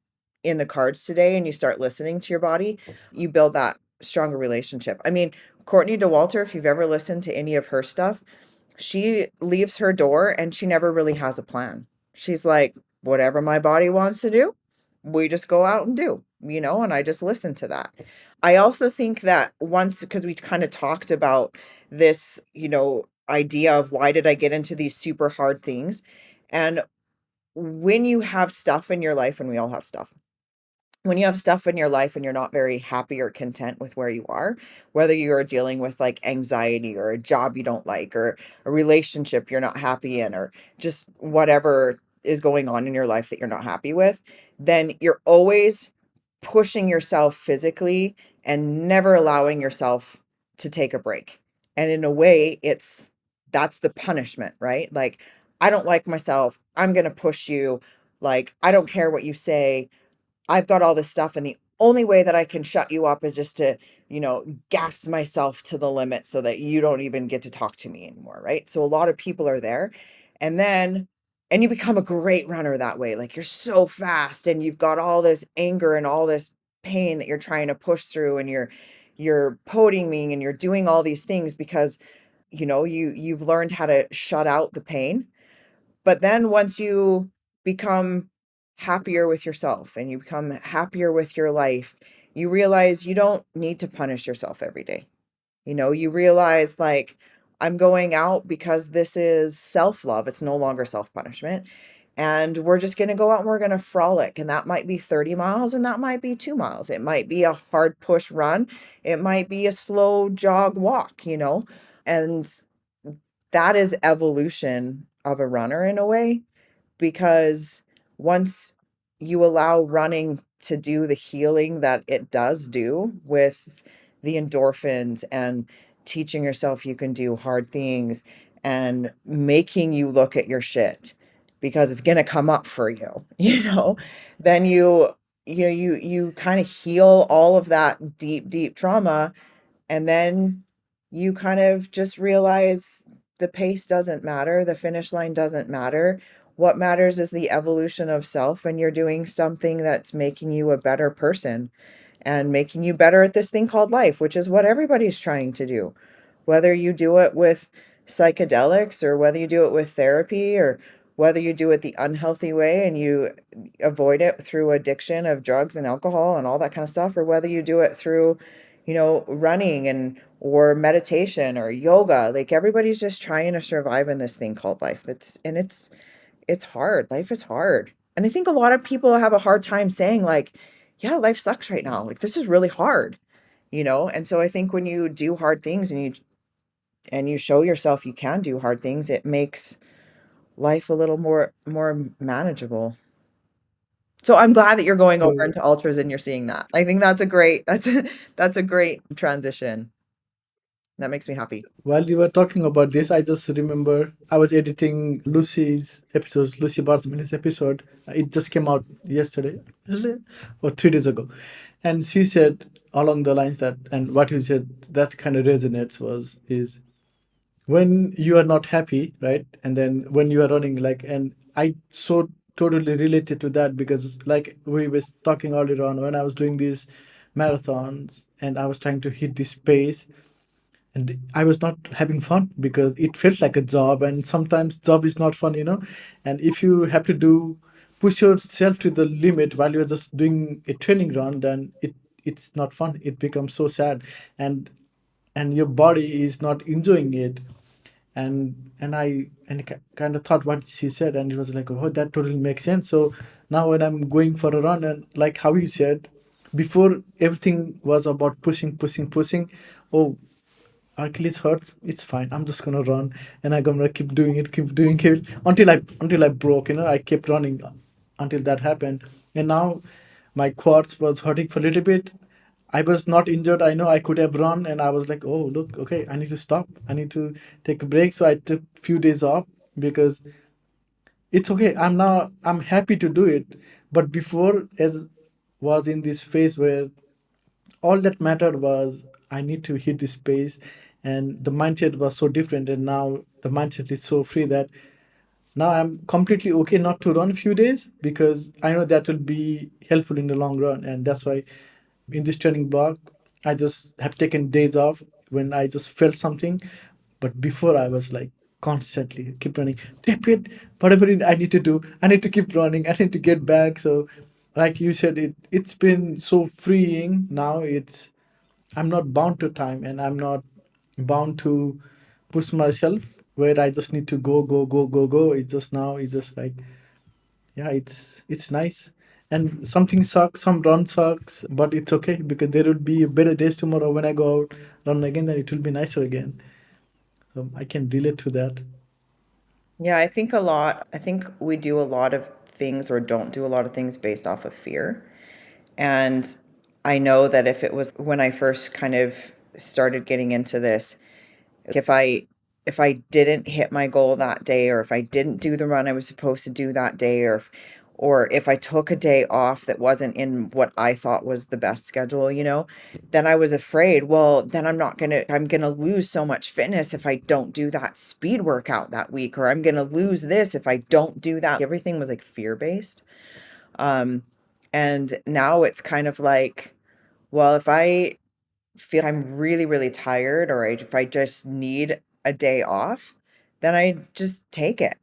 in the cards today, and you start listening to your body, you build that stronger relationship. I mean, Courtney DeWalter, if you've ever listened to any of her stuff, she leaves her door and she never really has a plan. She's like, whatever my body wants to do, we just go out and do, and I just listen to that. I also think that once, because we kind of talked about this, idea of why did I get into these super hard things? And when you have stuff in your life, and we all have stuff, when you have stuff in your life and you're not very happy or content with where you are, whether you're dealing with like anxiety or a job you don't like or a relationship you're not happy in, or just whatever is going on in your life that you're not happy with, then you're always pushing yourself physically and never allowing yourself to take a break. And in a way, that's the punishment, right? Like, I don't like myself. I'm going to push you. Like, I don't care what you say. I've got all this stuff, and the only way that I can shut you up is just to, gas myself to the limit so that you don't even get to talk to me anymore, right? So a lot of people are there. And then and you become a great runner that way. Like, you're so fast and you've got all this anger and all this pain that you're trying to push through, and you're podiuming and you're doing all these things because you've learned how to shut out the pain. But then once you become happier with yourself and you become happier with your life, you realize you don't need to punish yourself every day. You realize, like, I'm going out because this is self-love. It's no longer self-punishment. And we're just going to go out and we're going to frolic. And that might be 30 miles and that might be 2 miles. It might be a hard push run. It might be a slow jog walk. And that is evolution of a runner in a way, because once you allow running to do the healing that it does do with the endorphins and teaching yourself you can do hard things and making you look at your shit because it's going to come up for you, then you kind of heal all of that deep, deep trauma, and then you kind of just realize the pace doesn't matter, the finish line doesn't matter. What matters is the evolution of self, and you're doing something that's making you a better person and making you better at this thing called life, which is what everybody's trying to do. Whether you do it with psychedelics or whether you do it with therapy or whether you do it the unhealthy way and you avoid it through addiction of drugs and alcohol and all that kind of stuff, or whether you do it through, running and or meditation or yoga, like, everybody's just trying to survive in this thing called life. It's hard. Life is hard. And I think a lot of people have a hard time saying, like, yeah, life sucks right now. Like, this is really hard. And so I think when you do hard things and you show yourself you can do hard things, it makes life a little more manageable. So I'm glad that you're going over So into ultras and you're seeing that. I think that's a great transition. That makes me happy. while you were talking about this, I just remember I was editing Lucy's episodes, Lucy Bartholomews episode. It just came out yesterday or 3 days ago. And she said along the lines that, and what you said, that kind of resonates is when you are not happy, right? And then when you are running, like, and I so totally related to that because, like, we was talking earlier on when I was doing these marathons and I was trying to hit this pace, and I was not having fun because it felt like a job, and sometimes job is not fun. And if you have to do push yourself to the limit while you're just doing a training run, then it's not fun. It becomes so sad, and your body is not enjoying it. And I kind of thought what she said, and it was like, oh, that totally makes sense. So now when I'm going for a run, and like how you said, Before, everything was about pushing, pushing, pushing. Oh, Achilles hurts. It's fine. I'm just gonna run, and I'm gonna keep doing it until I broke. I kept running until that happened, and now my quads was hurting for a little bit. I was not injured. I know I could have run, and I was like, oh look, okay, I need to stop. I need to take a break. So I took few days off because it's okay. I'm happy to do it. But before, as was in this phase where all that mattered was I need to hit this pace, and the mindset was so different. And now the mindset is so free that now I'm completely okay not to run a few days because I know that will be helpful in the long run. And that's why in this training block, I just have taken days off when I just felt something. But before I was like constantly keep running, tap it, whatever I need to do, I need to keep running, I need to get back. So like you said, it's been so freeing. Now I'm not bound to time, and I'm not bound to push myself where I just need to go, go, go, go, go. It's just like, yeah, it's nice. And something sucks, some run sucks, but it's okay because there will be better days tomorrow when I go out, run again, then it will be nicer again. So I can relate to that. Yeah, I think we do a lot of things or don't do a lot of things based off of fear. And I know that if it was when I first kind of started getting into this, if I didn't hit my goal that day, or if I didn't do the run I was supposed to do that day, or if I took a day off that wasn't in what I thought was the best schedule, then I was afraid, well, then I'm going to lose so much fitness if I don't do that speed workout that week, or I'm going to lose this if I don't do that. Everything was like fear-based. Um and now it's kind of like, well, if I feel like I'm really, really tired, or if I just need a day off, then I just take it.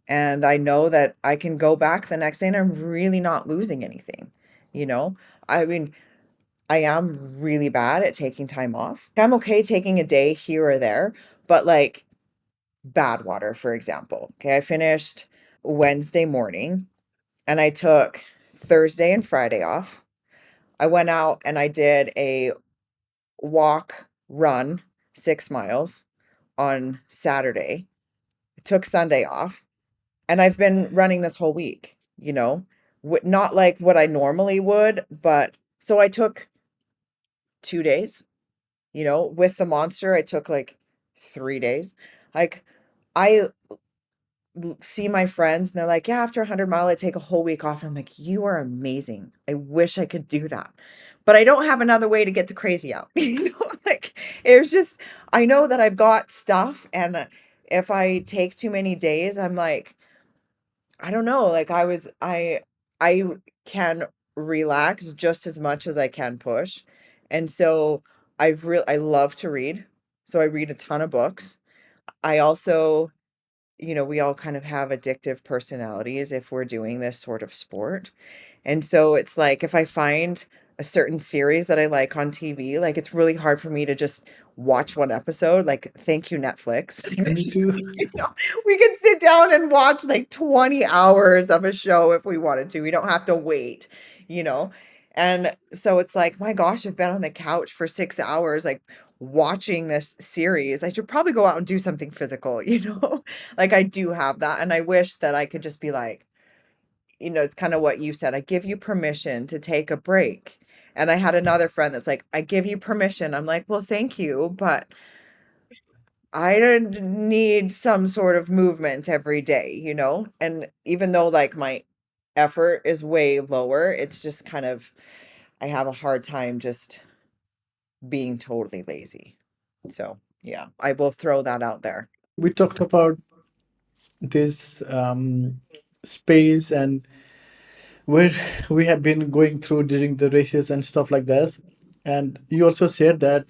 And I know that I can go back the next day and I'm really not losing anything. You know, I mean, I am really bad at taking time off. I'm okay taking a day here or there, but like Badwater, for example. Okay, I finished Wednesday morning and I took Thursday and Friday off. I went out and I did a walk, run 6 miles on Saturday. I took Sunday off, and I've been running this whole week, not like what I normally would, but so I took 2 days, with the monster, I took like 3 days. Like, I see my friends and they're like, yeah, after 100 mile, I take a whole week off. I'm like, you are amazing. I wish I could do that. But I don't have another way to get the crazy out. Like it was just, I know that I've got stuff. And if I take too many days, I'm like, I don't know. Like I can relax just as much as I can push. And so I love to read. So I read a ton of books. I also, we all kind of have addictive personalities if we're doing this sort of sport. And so it's like if I find a certain series that I like on TV, like it's really hard for me to just watch one episode. Like, thank you, Netflix. And me too. We could sit down and watch like 20 hours of a show if we wanted to. We don't have to wait, you know? And so it's like, my gosh, I've been on the couch for 6 hours, like watching this series. I should probably go out and do something physical, Like I do have that. And I wish that I could just be like, it's kind of what you said. I give you permission to take a break. And I had another friend that's like, I give you permission. I'm like, well, thank you, but I don't need some sort of movement every day, And even though like my effort is way lower, it's just kind of, I have a hard time just being totally lazy. So, yeah, I will throw that out there. We talked about this space and where we have been going through during the races and stuff like this. And you also said that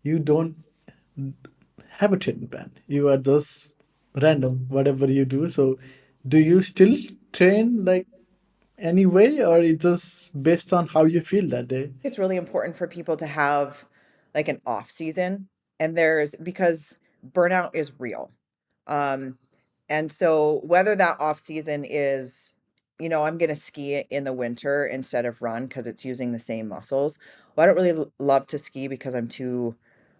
you don't have a training plan. You are just random, whatever you do. So, do you still train like anyway, or it's just based on how you feel that day? It's really important for people to have like an off season, and because burnout is real. Um, and so whether that off season is I'm going to ski in the winter instead of run because it's using the same muscles. Well, I don't really love to ski because I'm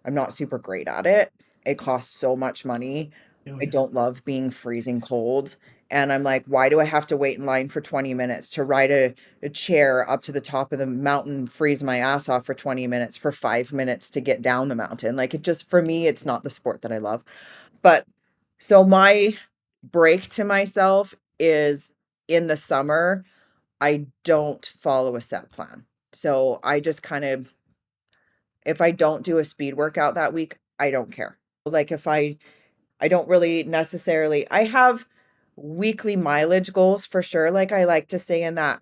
not super great at it. It costs so much money. Oh, I yeah. don't love being freezing cold. And I'm like, why do I have to wait in line for 20 minutes to ride a chair up to the top of the mountain, freeze my ass off for 20 minutes for 5 minutes to get down the mountain? Like, it just, for me, it's not the sport that I love. But so my break to myself is in the summer, I don't follow a set plan. So I just kind of, if I don't do a speed workout that week, I don't care. Like if I don't really necessarily, I have weekly mileage goals for sure. Like I like to stay in that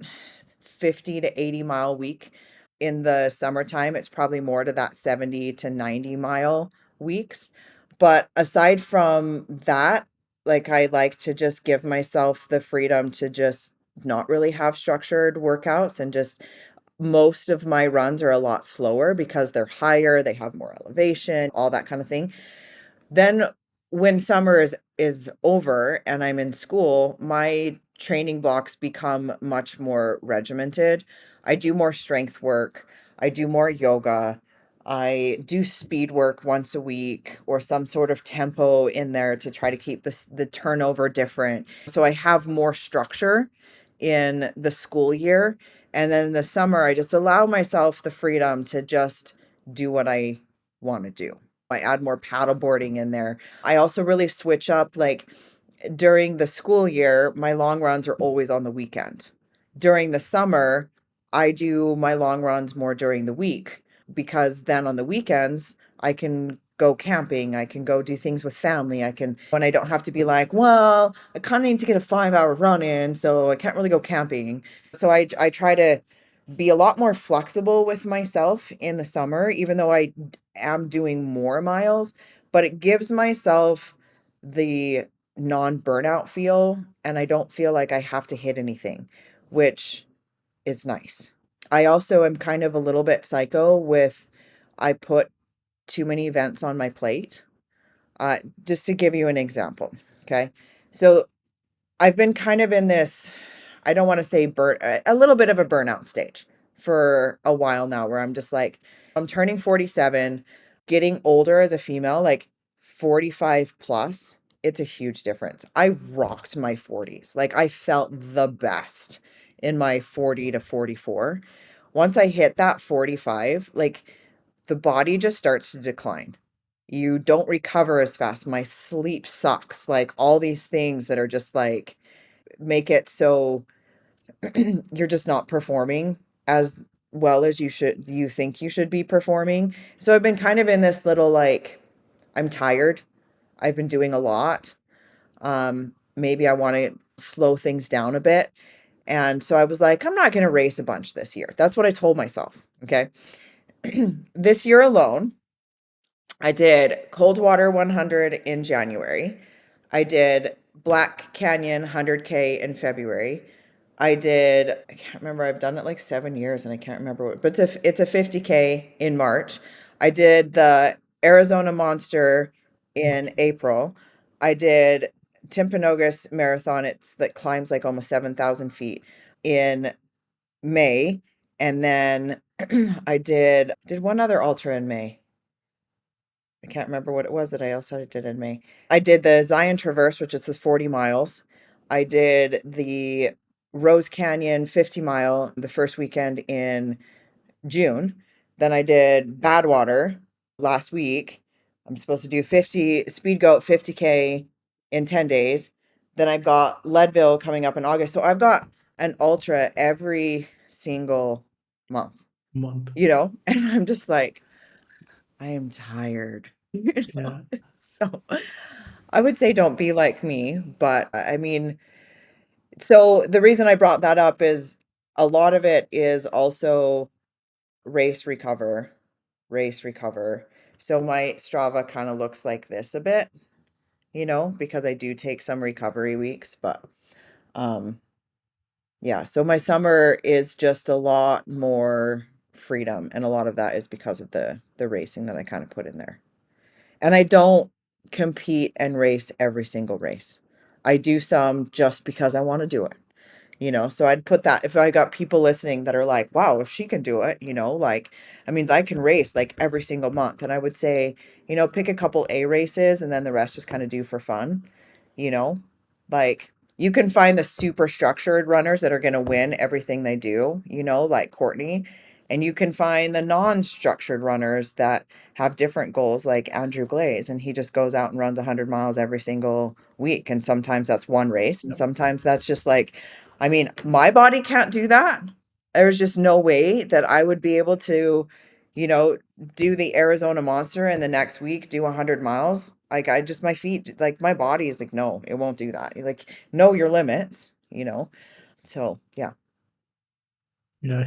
50 to 80 mile week. In the summertime, it's probably more to that 70 to 90 mile weeks. But aside from that, like I like to just give myself the freedom to just not really have structured workouts and just most of my runs are a lot slower because they're higher, they have more elevation, all that kind of thing. Then when summer is over and I'm in school, my training blocks become much more regimented. I do more strength work, I do more yoga, I do speed work once a week or some sort of tempo in there to try to keep the turnover different. So I have more structure in the school year. And then in the summer, I just allow myself the freedom to just do what I want to do. I add more paddleboarding in there. I also really switch up, like, during the school year, my long runs are always on the weekend. During the summer, I do my long runs more during the week because then on the weekends, I can go camping, I can go do things with family, when I don't have to be like, well, I kind of need to get a 5 hour run in, so I can't really go camping. So I try to be a lot more flexible with myself in the summer, even though I am doing more miles, but it gives myself the non-burnout feel, and I don't feel like I have to hit anything, which is nice. I also am kind of a little bit psycho with I put too many events on my plate. Just to give you an example, okay? So I've been kind of in this, I don't want to say a little bit of a burnout stage for a while now where I'm just like, I'm turning 47, getting older as a female, like 45 plus, it's a huge difference. I rocked my 40s. Like I felt the best in my 40 to 44. Once I hit that 45, like the body just starts to decline. You don't recover as fast. My sleep sucks. Like all these things that are just like make it so you're just not performing as well as you think you should be performing. So I've been kind of in this little like I'm tired. I've been doing a lot. Maybe I want to slow things down a bit. And so I was like, I'm not going to race a bunch this year. That's what I told myself. Okay. This year alone, I did Coldwater 100 in January. I did Black Canyon 100K in February. I can't remember, I've done it like 7 years and I can't remember what, but it's a 50K in March. I did the Arizona Monster in April. I did Timpanogos Marathon. It's that climbs like almost 7,000 feet in May. And then I did one other ultra in May. I can't remember what it was that I also did in May. I did the Zion Traverse, which is the 40 miles. I did the Rose Canyon 50 mile the first weekend in June. Then I did Badwater last week. I'm supposed to do 50 Speed Goat 50K in 10 days. Then I've got Leadville coming up in August. So I've got an ultra every single month, Month. and I'm just like, I am tired. Yeah. So I would say don't be like me, but I mean, so the reason I brought that up is a lot of it is also race recover, race recover. So my Strava kind of looks like this a bit, because I do take some recovery weeks, but um yeah, so my summer is just a lot more freedom, and a lot of that is because of the racing that I kind of put in there. And I don't compete and race every single race. I do some just because I want to do it. So I'd put that, if I got people listening that are like, wow, if she can do it, like, I mean, I can race like every single month. And I would say, pick a couple A races and then the rest just kind of do for fun, you know, like you can find the super structured runners that are going to win everything they do, like Courtney, and you can find the non-structured runners that have different goals, like Andrew Glaze, and he just goes out and runs 100 miles every single week. And sometimes that's one race, and Yep. sometimes that's just like, I mean, my body can't do that. There's just no way that I would be able to, you know, do the Arizona Monster and the next week do 100 miles. Like, my feet, like, my body is like, no, it won't do that. Like, know your limits. So, yeah. Yeah,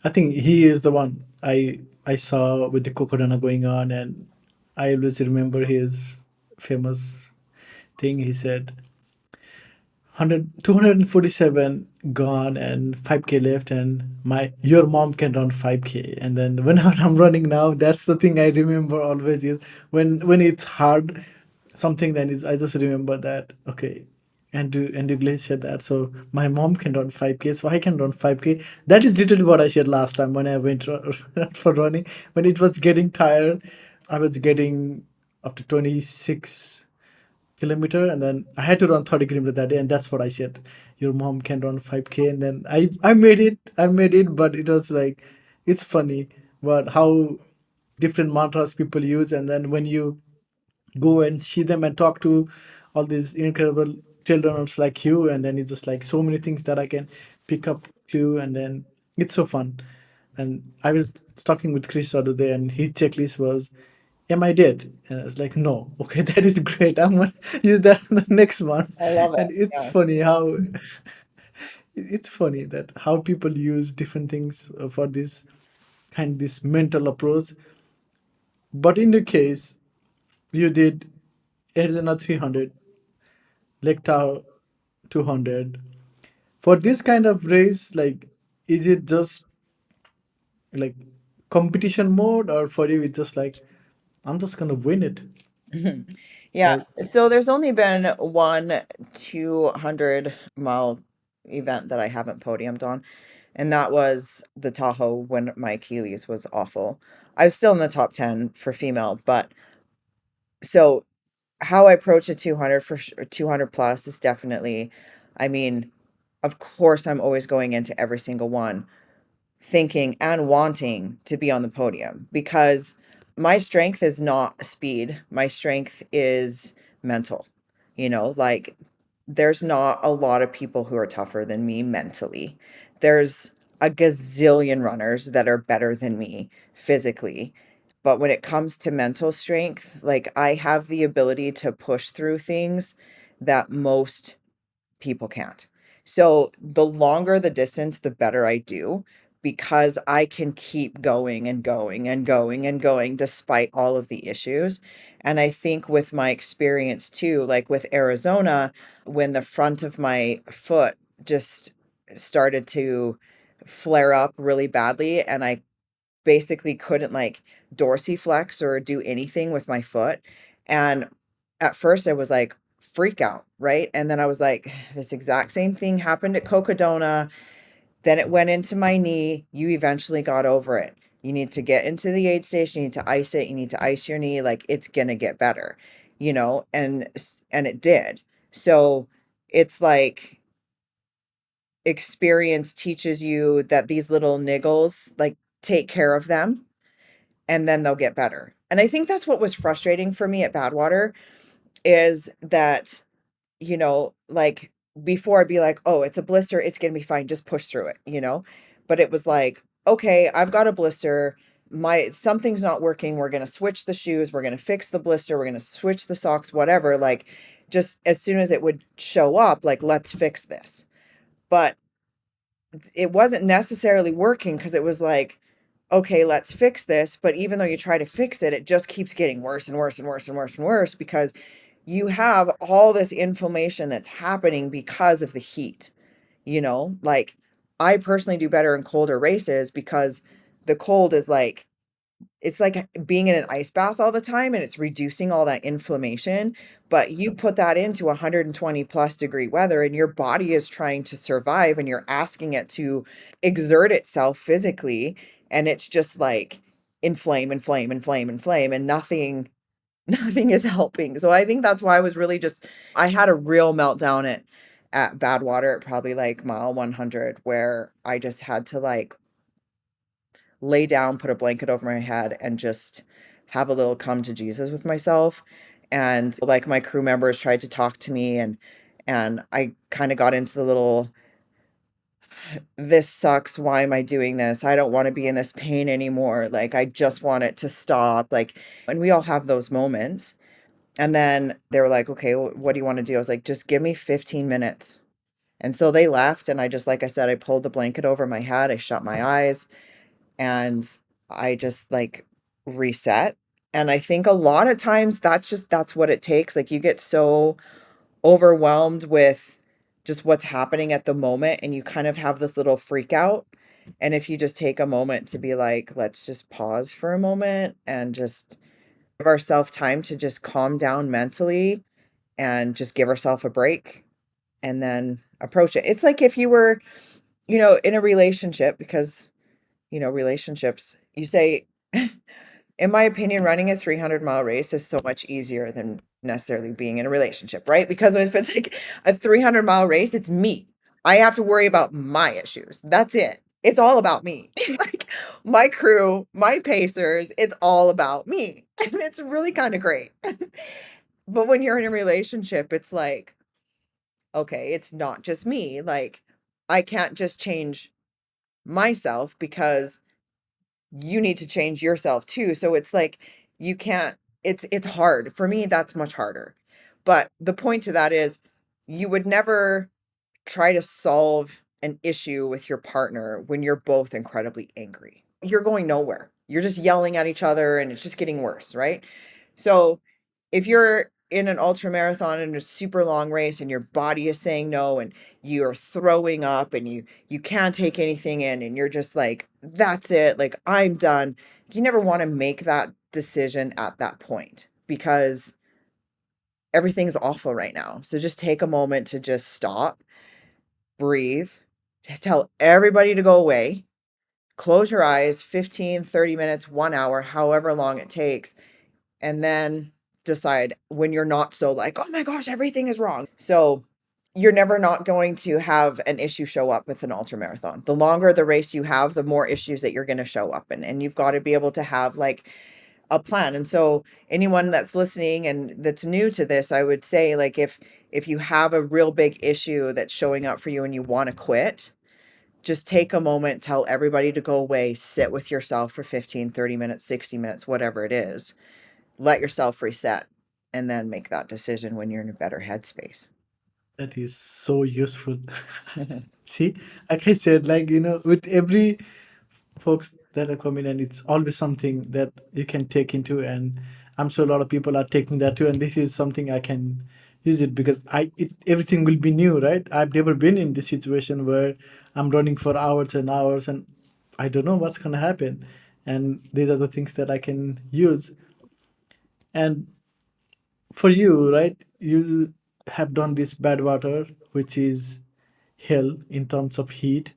I think he is the one I saw with the Cocodona going on, and I always remember his famous thing. He said, 247 gone and 5K left, and your mom can run 5K. And then when I'm running now, that's the thing I remember always is when it's hard something, then is I just remember that, okay, and Glaze said that, so my mom can run 5K, so I can run 5K. That is literally what I said last time when I went for running. When it was getting tired, I was getting up to 26 kilometer, and then I had to run 30 kilometer that day, and that's what I said, your mom can run 5K. And then I made it, but it was like, it's funny but how different mantras people use. And then when you go and see them and talk to all these incredible children like you, and then it's just like so many things that I can pick up to, and then it's so fun. And I was talking with Chris the other day, and his checklist was, am I dead? And I was like, no. Okay, that is great, I'm gonna use that in the next one. I love it. And it's Yeah. funny how it's funny that how people use different things for this mental approach. But in your case, you did Arizona 300, Lake Tahoe 200. For this kind of race, like, is it just like competition mode, or for you it's just like, I'm just gonna win it? Yeah. Or So there's only been one 200-mile event that I haven't podiumed on, and that was the Tahoe when my Achilles was awful. I was still in the top 10 for female, but so how I approach a 200 200 plus is definitely, I mean, of course, I'm always going into every single one thinking and wanting to be on the podium because my strength is not speed. My strength is mental. Like there's not a lot of people who are tougher than me mentally. There's a gazillion runners that are better than me physically. But when it comes to mental strength, like I have the ability to push through things that most people can't. So the longer the distance, the better I do because I can keep going and going and going and going despite all of the issues. And I think with my experience too, like with Arizona, when the front of my foot just started to flare up really badly and I basically couldn't like dorsiflex or do anything with my foot. And at first I was like freak out, right? And then I was like, this exact same thing happened at Cocodona. Then it went into my knee. You eventually got over it. You need to get into the aid station. You need to ice it. You need to ice your knee. Like it's gonna get better, and it did. So it's like experience teaches you that these little niggles, like take care of them and then they'll get better. And I think that's what was frustrating for me at Badwater is that, like before I'd be like, oh, it's a blister, it's gonna be fine, just push through it. But it was like, okay, I've got a blister, my something's not working, we're gonna switch the shoes, we're gonna fix the blister, we're gonna switch the socks, whatever. Like just as soon as it would show up, like, let's fix this. But it wasn't necessarily working because it was like, okay, let's fix this. But even though you try to fix it, it just keeps getting worse and worse and worse and worse and worse because you have all this inflammation that's happening because of the heat. Like I personally do better in colder races because the cold is like it's like being in an ice bath all the time and it's reducing all that inflammation, but you put that into 120 plus degree weather and your body is trying to survive and you're asking it to exert itself physically and it's just like inflame, inflame, inflame, inflame, and nothing nothing is helping. So I think that's why I was really just I had a real meltdown at Badwater at probably like mile 100 where I just had to like lay down, put a blanket over my head, and just have a little come to Jesus with myself. And like my crew members tried to talk to me and I kind of got into the little this sucks. Why am I doing this? I don't want to be in this pain anymore. Like I just want it to stop. Like and we all have those moments. And then they were like, "Okay, what do you want to do?" I was like, "Just give me 15 minutes." And so they left and I just like I said, I pulled the blanket over my head, I shut my eyes, and I just like reset. And I think a lot of times that's what it takes. Like you get so overwhelmed with just what's happening at the moment and you kind of have this little freak out. And if you just take a moment to be like, let's just pause for a moment and just give ourselves time to just calm down mentally and just give ourselves a break and then approach it. It's like if you were, in a relationship because relationships, you say, in my opinion, running a 300-mile race is so much easier than necessarily being in a relationship, right? Because if it's like a 300-mile race, it's me. I have to worry about my issues. That's it. It's all about me. Like my crew, my pacers, it's all about me. And it's really kind of great. But when you're in a relationship, it's like, okay, it's not just me. Like I can't just change myself because you need to change yourself too. So it's like you can't it's hard. For me, that's much harder. But the point to that is you would never try to solve an issue with your partner when you're both incredibly angry. You're going nowhere. You're just yelling at each other and it's just getting worse, right? So if you're in an ultra marathon in a super long race and your body is saying no and you're throwing up and you can't take anything in and you're just like that's it, like I'm done. You never want to make that decision at that point because everything's awful right now. So just take a moment to just stop, breathe, tell everybody to go away, close your eyes 15, 30 minutes, 1 hour, however long it takes, and then decide when you're not so like, "Oh my gosh, everything is wrong." So, you're never not going to have an issue show up with an ultra marathon. The longer the race you have, the more issues that you're gonna show up in, and you've gotta be able to have, like, a plan. And so, anyone that's listening and that's new to this, I would say, like, if you have a real big issue that's showing up for you and you wanna quit, just take a moment, tell everybody to go away, sit with yourself for 15, 30 minutes, 60 minutes, whatever it is, let yourself reset and then make that decision when you're in a better headspace. That is so useful. See, like I said, like, with every folks that are coming, and it's always something that you can take into, and I'm sure a lot of people are taking that too. And this is something I can use it because everything will be new, right? I've never been in this situation where I'm running for hours and hours and I don't know what's going to happen. And these are the things that I can use. And for you, right, you have done this Badwater, which is hell in terms of heat,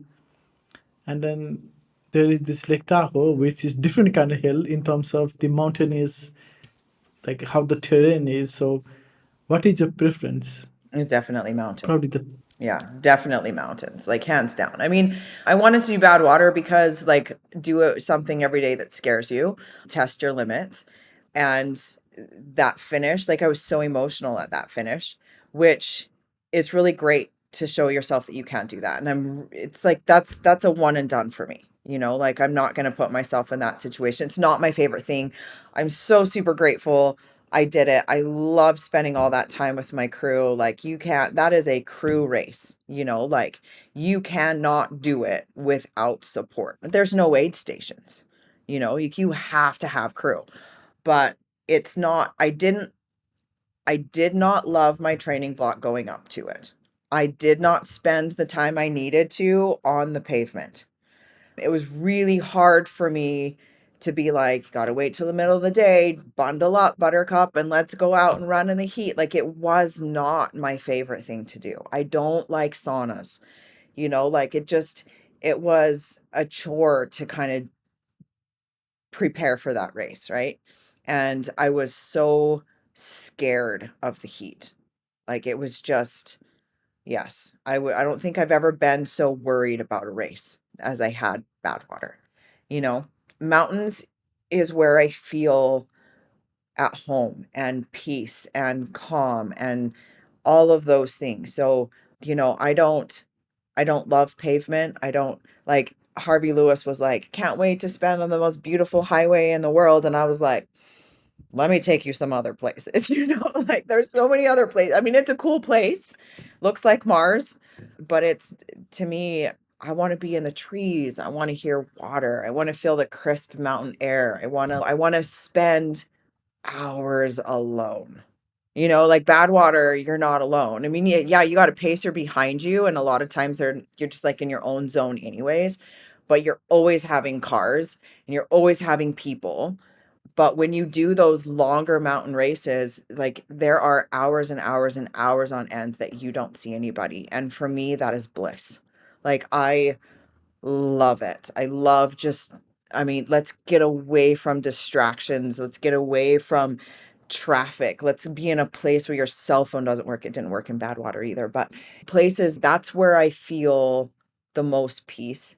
and then there is this Lake Tahoe, which is different kind of hell in terms of the mountain is like how the terrain is. So, what is your preference? Definitely mountain. Probably the Yeah, definitely mountains, like hands down. I mean, I wanted to do Badwater because like something every day that scares you, test your limits. And that finish, like I was so emotional at that finish, which is really great to show yourself that you can't do that. And it's like that's a one and done for me. Like I'm not going to put myself in that situation. It's not my favorite thing. I'm so super grateful I did it. I love spending all that time with my crew. Like that is a crew race, like you cannot do it without support. There's no aid stations, you have to have crew, but it's not, I did not love my training block going up to it. I did not spend the time I needed to on the pavement. It was really hard for me to be like, gotta wait till the middle of the day, bundle up, buttercup, and let's go out and run in the heat. Like, it was not my favorite thing to do. I don't like saunas, like it was a chore to kind of prepare for that race, right? And I was so scared of the heat. Like, it was just, yes, I don't think I've ever been so worried about a race as I had Badwater. You know, Mountains is where I feel at home and peace and calm and all of those things. So, I don't love pavement. I don't like Harvey Lewis was like, "Can't wait to spend on the most beautiful highway in the world." And I was like, let me take you some other places, like there's so many other places. I mean, it's a cool place. Looks like Mars, but it's to me, I want to be in the trees. I want to hear water. I want to feel the crisp mountain air. I want to spend hours alone. Like Badwater, you're not alone. I mean, yeah, you got a pacer behind you, and a lot of times you're just like in your own zone anyways, but you're always having cars and you're always having people. But when you do those longer mountain races, like there are hours and hours and hours on end that you don't see anybody. And for me, that is bliss. Like I love it. I love just, I mean, let's get away from distractions. Let's get away from traffic. Let's be in a place where your cell phone doesn't work. It didn't work in Badwater either, but places, that's where I feel the most peace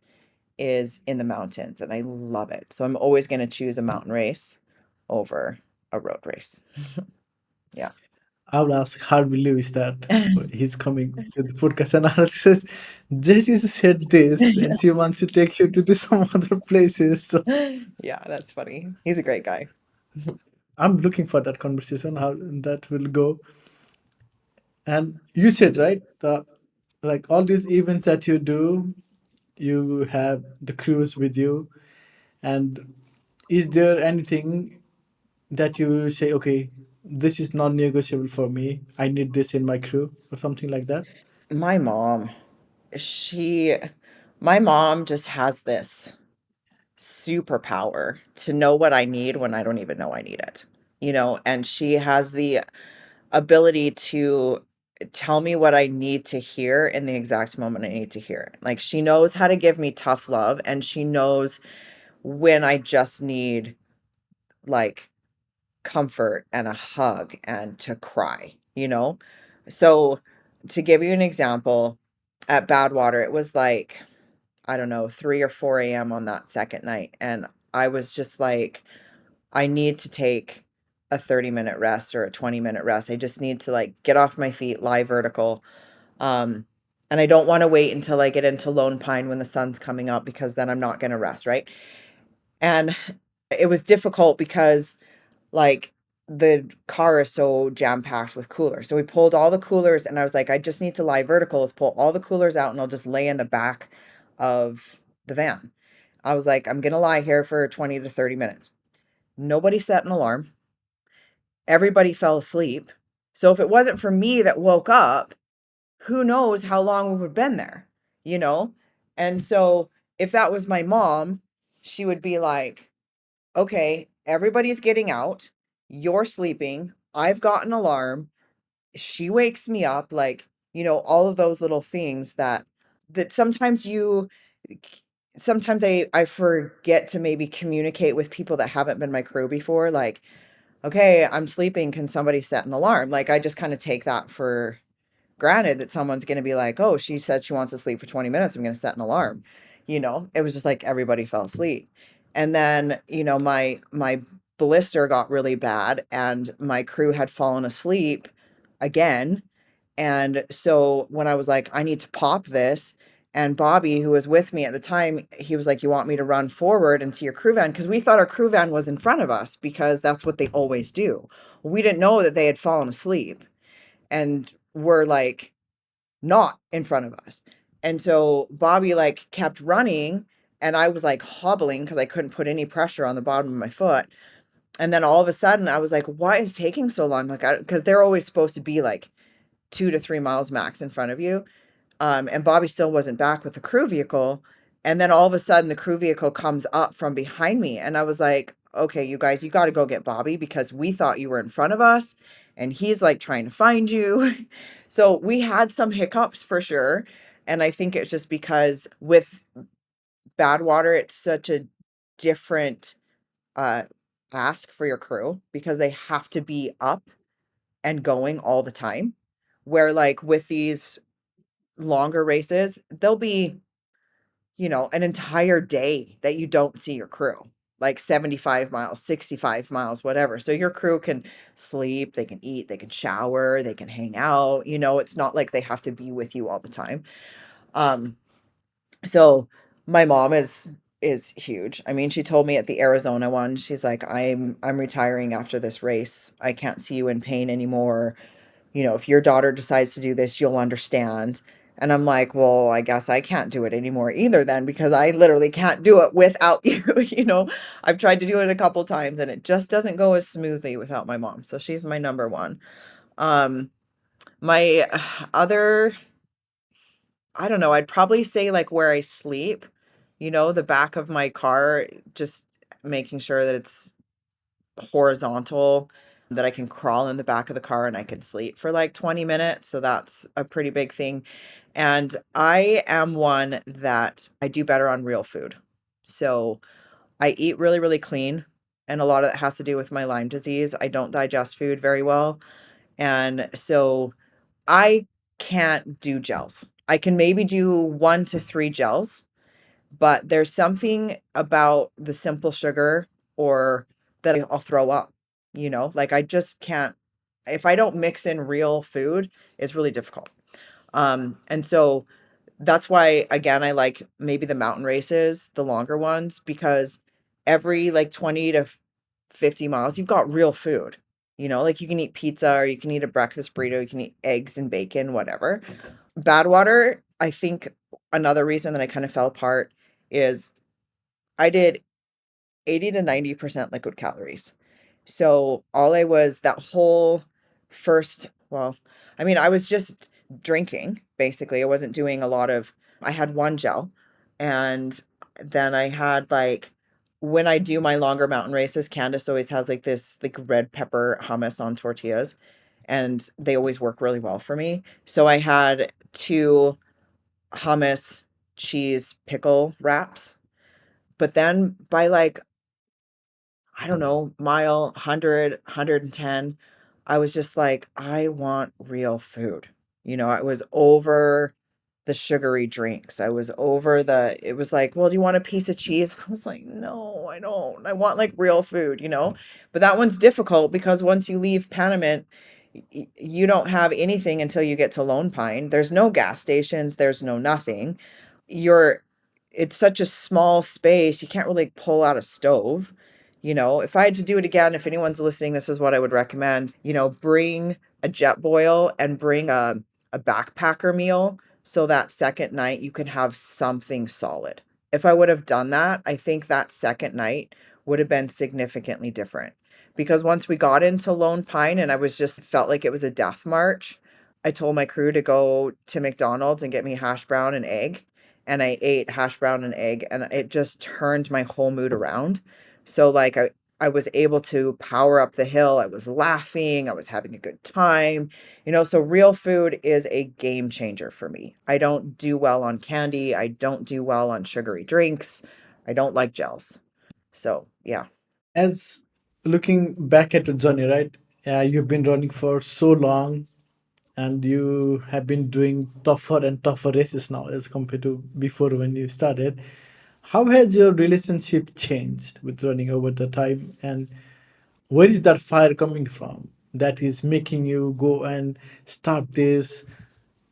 is in the mountains, and I love it. So I'm always going to choose a mountain race over a road race. Yeah. I would ask Harvey Lewis that he's coming to the podcast and I says, Jessie said this and she wants to take you to some other places. So Yeah, that's funny. He's a great guy. I'm looking for that conversation, how that will go. And you said, right, like all these events that you do, you have the crews with you. And is there anything that you say, okay, this is non-negotiable for me. I need this in my crew or something like that? My mom, she, my mom just has this superpower to know what I need when I don't even know I need it, and she has the ability to tell me what I need to hear in the exact moment I need to hear it. Like she knows how to give me tough love, and she knows when I just need like comfort and a hug and to cry, So to give you an example, at Badwater, it was like, I don't know, 3 or 4 a.m. on that second night. And I was just like, I need to take a 30-minute rest or a 20-minute rest. I just need to like get off my feet, lie vertical. Um, and I don't want to wait until I get into Lone Pine when the sun's coming up, because then I'm not going to rest, right? And it was difficult because like the car is so jam-packed with coolers. So we pulled all the coolers, and I was like, I just need to lie vertical. Let's pull all the coolers out and I'll just lay in the back of the van. I was like, I'm going to lie here for 20 to 30 minutes. Nobody set an alarm. Everybody fell asleep. So if it wasn't for me that woke up, who knows how long we would have been there, you know? And so if that was my mom, she would be like, okay, everybody's getting out. You're sleeping. I've got an alarm. She wakes me up, like, all of those little things that sometimes I forget to maybe communicate with people that haven't been my crew before. Like, okay, I'm sleeping. Can somebody set an alarm? Like, I just kind of take that for granted that someone's going to be like, oh, she said she wants to sleep for 20 minutes. I'm going to set an alarm. It was just like everybody fell asleep. And then, my blister got really bad and my crew had fallen asleep again. And so when I was like, I need to pop this, and Bobby, who was with me at the time, he was like, you want me to run forward into your crew van? Because we thought our crew van was in front of us because that's what they always do. We didn't know that they had fallen asleep and were like not in front of us. And so Bobby like kept running, and I was like hobbling because I couldn't put any pressure on the bottom of my foot. And then all of a sudden I was like, why is taking so long? Like, because they're always supposed to be like 2 to 3 miles max in front of you. And Bobby still wasn't back with the crew vehicle. And then all of a sudden the crew vehicle comes up from behind me. And I was like, okay, you guys, you got to go get Bobby because we thought you were in front of us. And he's like trying to find you. So we had some hiccups for sure. And I think it's just because with Badwater, it's such a different uh, ask for your crew because they have to be up and going all the time. Where like with these longer races, there'll be, an entire day that you don't see your crew, like 75 miles, 65 miles, whatever. So your crew can sleep, they can eat, they can shower, they can hang out. It's not like they have to be with you all the time. Um, so my mom is huge. I mean, she told me at the Arizona one, she's like, I'm retiring after this race. I can't see you in pain anymore. If your daughter decides to do this, you'll understand. And I'm like, well, I guess I can't do it anymore either then because I literally can't do it without you. I've tried to do it a couple times and it just doesn't go as smoothly without my mom. So she's my number one. Um, my other, I don't know, I'd probably say like where I sleep, the back of my car, just making sure that it's horizontal, that I can crawl in the back of the car and I could sleep for like 20 minutes. So that's a pretty big thing. And I am one that I do better on real food. So I eat really, really clean. And a lot of that has to do with my Lyme disease. I don't digest food very well. And so I can't do gels. I can maybe do 1 to 3 gels, but there's something about the simple sugar or that I'll throw up, like I just can't, if I don't mix in real food, it's really difficult. And so that's why, again, I like maybe the mountain races, the longer ones, because every like 20 to 50 miles, you've got real food, like you can eat pizza or you can eat a breakfast burrito, you can eat eggs and bacon, whatever. Badwater, I think another reason that I kind of fell apart is I did 80 to 90% liquid calories. So all I was that whole first, well, I mean, I was just drinking basically. I wasn't doing a lot of, I had one gel and then I had like, when I do my longer mountain races, Candace always has like this like red pepper hummus on tortillas and they always work really well for me. So I had two hummus cheese pickle wraps. But then by like, I don't know, mile 100, I was just like, I want real food. I was over the sugary drinks. I was over it was like, well, do you want a piece of cheese? I was like, no, I don't. I want like real food. But that one's difficult because once you leave Panamint, you don't have anything until you get to Lone Pine. There's no gas stations, there's no nothing. You're It's such a small space, you can't really pull out a stove. If I had to do it again, if anyone's listening, this is what I would recommend. Bring a jet boil and bring a backpacker meal so that second night you can have something solid. If I would have done that, I think that second night would have been significantly different. Because once we got into Lone Pine and I was just felt like it was a death march, I told my crew to go to McDonald's and get me hash brown and egg. And I ate hash brown and egg and it just turned my whole mood around. So like I was able to power up the hill. I was laughing. I was having a good time. So real food is a game changer for me. I don't do well on candy. I don't do well on sugary drinks. I don't like gels. So, yeah. As looking back at your journey, right? You've been running for so long and you have been doing tougher and tougher races now as compared to before when you started. How has your relationship changed with running over the time, and where is that fire coming from that is making you go and start these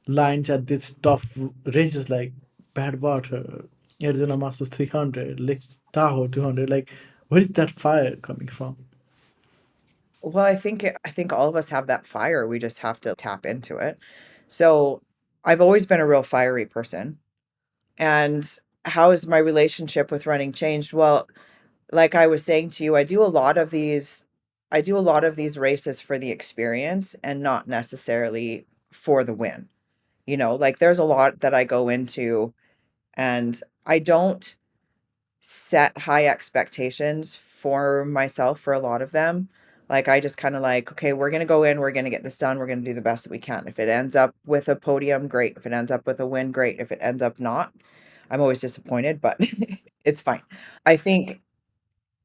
lines at these tough races like Badwater, Arizona Masters 300, Lake Tahoe 200? Like, where is that fire coming from? Well, I think all of us have that fire. We just have to tap into it. So, I've always been a real fiery person. And how has my relationship with running changed? Well, like I was saying to you, I do a lot of these races for the experience and not necessarily for the win. Like there's a lot that I go into and I don't set high expectations for myself for a lot of them. Like I just kind of like, okay, we're going to go in, we're going to get this done, we're going to do the best that we can. If it ends up with a podium, great. If it ends up with a win, great. If it ends up not, I'm always disappointed, but it's fine. I think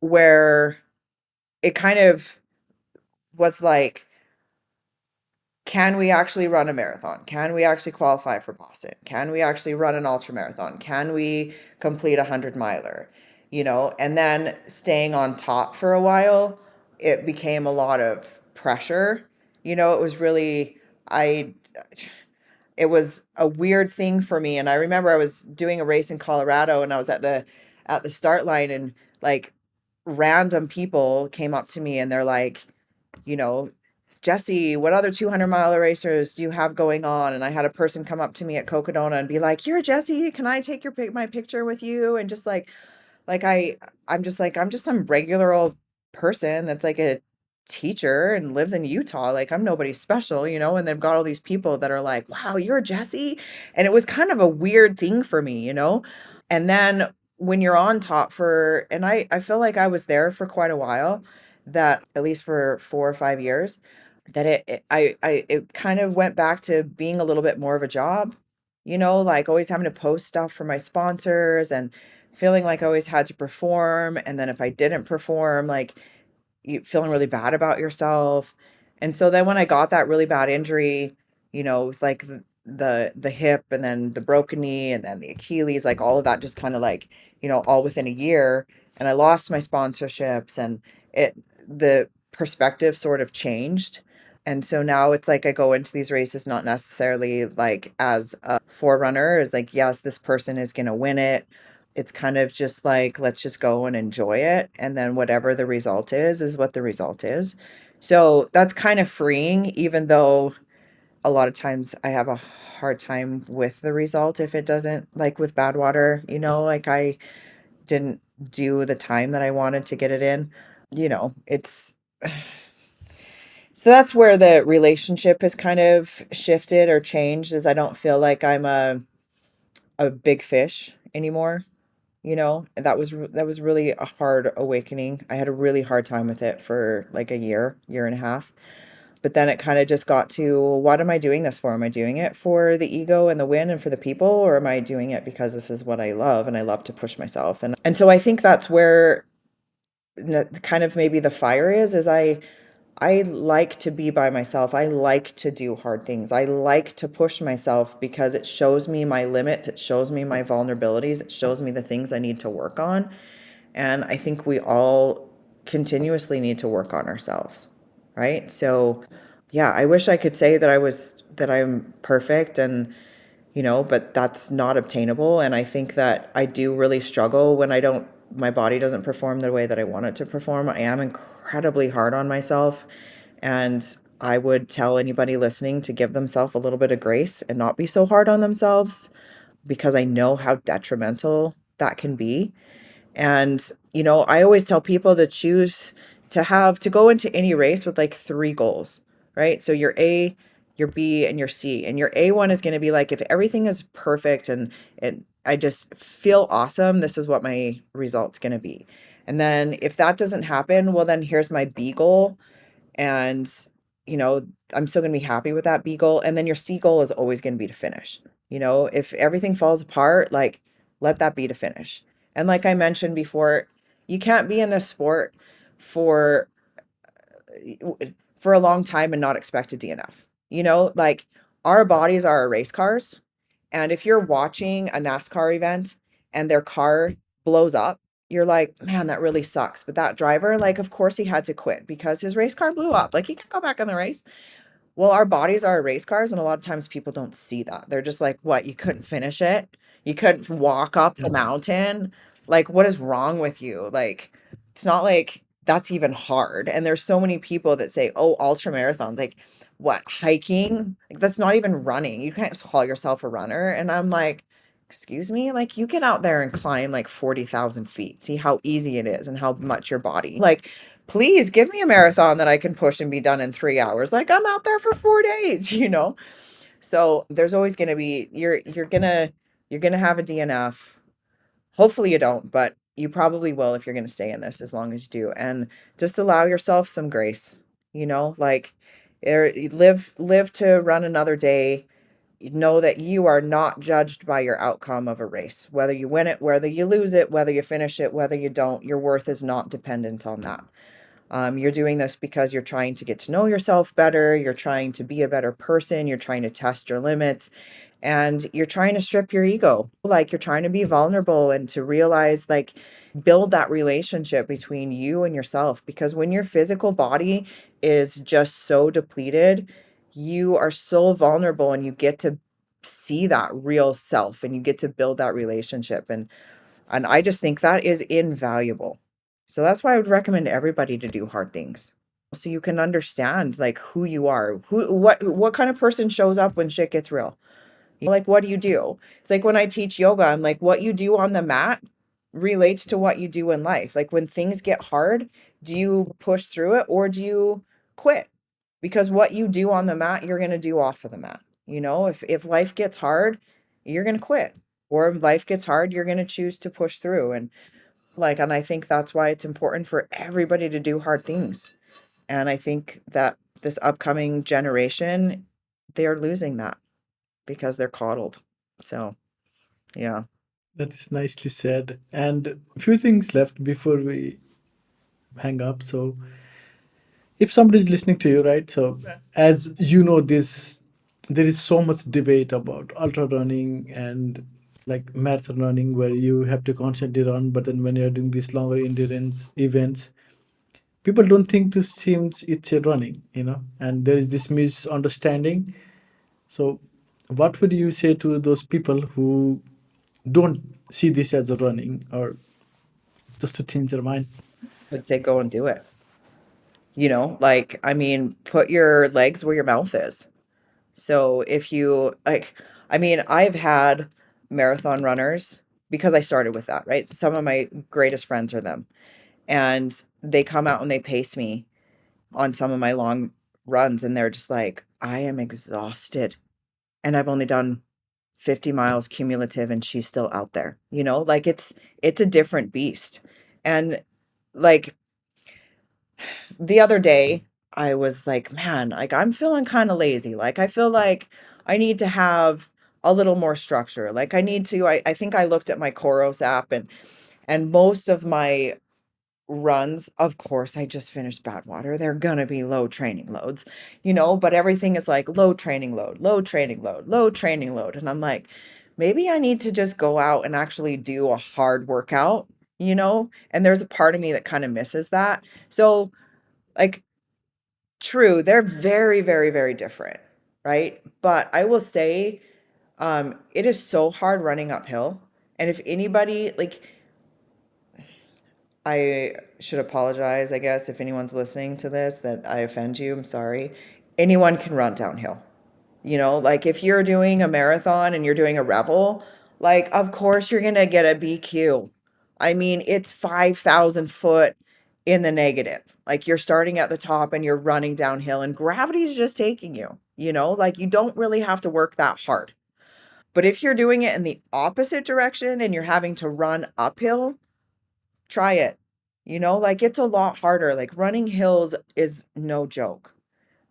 where it kind of was like, can we actually run a marathon? Can we actually qualify for Boston? Can we actually run an ultra marathon? Can we complete a 100 miler? And then staying on top for a while, it became a lot of pressure. It was really, I, it was a weird thing for me. And I remember I was doing a race in Colorado and I was at the start line and like random people came up to me and they're like, you know, Jessi, what other 200-mile racers do you have going on? And I had a person come up to me at Cocodona and be like, "You're Jessi. Can I take my picture with you?" And just like I'm just some regular old person that's like a teacher and lives in Utah. Like I'm nobody special. And they've got all these people that are like, "Wow, you're Jessi." And it was kind of a weird thing for me. And then when you're on top and I feel like I was there for quite a while, that at least for 4 or 5 years, that it kind of went back to being a little bit more of a job, like always having to post stuff for my sponsors and feeling like I always had to perform. And then if I didn't perform, like you feeling really bad about yourself. And so then when I got that really bad injury, with like the hip and then the broken knee and then the Achilles, like all of that just kind of like, all within a year. And I lost my sponsorships and the perspective sort of changed. And so now it's like I go into these races not necessarily like as a forerunner, as like, yes, this person is going to win it. It's kind of just like, let's just go and enjoy it. And then whatever the result is what the result is. So that's kind of freeing, even though a lot of times I have a hard time with the result if it doesn't, like with Badwater, like I didn't do the time that I wanted to get it in. It's so that's where the relationship has kind of shifted or changed, is I don't feel like I'm a big fish anymore. And that was really a hard awakening. I had a really hard time with it for like a year and a half. But then it kind of just got to, what am I doing this for? Am I doing it for the ego and the win and for the people, or am I doing it because this is what I love and I love to push myself? And so I think that's where kind of maybe the fire is I like to be by myself. I like to do hard things. I like to push myself because it shows me my limits. It shows me my vulnerabilities. It shows me the things I need to work on. And I think we all continuously need to work on ourselves, right? So, yeah, I wish I could say that I'm perfect but that's not obtainable. And I think that I do really struggle when my body doesn't perform the way that I want it to perform. I am incredibly hard on myself. And I would tell anybody listening to give themselves a little bit of grace and not be so hard on themselves, because I know how detrimental that can be. And I always tell people to choose to go into any race with like three goals, right? So your A, your B, and your C. And your A one is going to be like, if everything is perfect and I just feel awesome, this is what my result's going to be. And then if that doesn't happen, well, then here's my B goal. And, you know, I'm still going to be happy with that B goal. And then your C goal is always going to be to finish. If everything falls apart, like let that be to finish. And like I mentioned before, you can't be in this sport for a long time and not expect to DNF. Like our bodies are our race cars. And if you're watching a NASCAR event and their car blows up, you're like, man, that really sucks. But that driver, like, of course he had to quit because his race car blew up. Like, he can go back in the race. Well, our bodies are race cars, and a lot of times people don't see that. They're just like, "What? You couldn't finish it? You couldn't walk up the mountain? Like, what is wrong with you?" Like, it's not like that's even hard. And there's so many people that say, "Oh, ultra marathons, like what, hiking? Like that's not even running. You can't just call yourself a runner." And I'm like, "Excuse me? Like you get out there and climb like 40,000 feet. See how easy it is and how much your body like please give me a marathon that I can push and be done in 3 hours. Like I'm out there for 4 days." So there's always going to be, you're going to have a DNF. Hopefully you don't, but you probably will if you're going to stay in this as long as you do. And just allow yourself some grace, like live to run another day. Know that you are not judged by your outcome of a race. Whether you win it, whether you lose it, whether you finish it, whether you don't, your worth is not dependent on that. You're doing this because you're trying to get to know yourself better. You're trying to be a better person. You're trying to test your limits and you're trying to strip your ego. Like you're trying to be vulnerable and to realize, like, build that relationship between you and yourself. Because when your physical body is just so depleted, you are so vulnerable and you get to see that real self and you get to build that relationship. And I just think that is invaluable. So that's why I would recommend everybody to do hard things. So you can understand like who you are, what kind of person shows up when shit gets real. Like what do you do? It's like when I teach yoga, I'm like, what you do on the mat relates to what you do in life. Like when things get hard, do you push through it or do you quit? Because what you do on the mat, you're going to do off of the mat. If life gets hard, you're going to quit. Or if life gets hard, you're going to choose to push through. And I think that's why it's important for everybody to do hard things. And I think that this upcoming generation, they're losing that because they're coddled. So, yeah. That is nicely said. And a few things left before we hang up. So, if somebody is listening to you, right? So, as you know, there is so much debate about ultra running and like marathon running, where you have to constantly run. But then when you're doing these longer endurance events, people don't think this seems it's a running, and there is this misunderstanding. So, what would you say to those people who don't see this as a running, or just to change their mind? I'd say go and do it. I mean, put your legs where your mouth is. So if you like, I mean, I've had marathon runners because I started with that, right? Some of my greatest friends are them. And they come out and they pace me on some of my long runs and they're just like, I am exhausted. And I've only done 50 miles cumulative and she's still out there. Like it's a different beast. And like the other day, I was like, man, like I'm feeling kind of lazy. Like I feel like I need to have a little more structure. Like I think I looked at my Koros app and most of my runs, of course, I just finished Badwater. They're gonna be low training loads, but everything is like low training load, low training load, low training load. And I'm like, maybe I need to just go out and actually do a hard workout, And there's a part of me that kind of misses that. So like true, they're very, very, very different, right? But I will say, it is so hard running uphill. And if anybody, like, I should apologize, I guess, if anyone's listening to this that I offend you, I'm sorry. Anyone can run downhill. Like if you're doing a marathon and you're doing a revel, like, of course you're going to get a BQ. I mean, it's 5,000 foot in the negative. Like you're starting at the top and you're running downhill and gravity's just taking you, like you don't really have to work that hard. But if you're doing it in the opposite direction and you're having to run uphill, try it. Like it's a lot harder. Like running hills is no joke.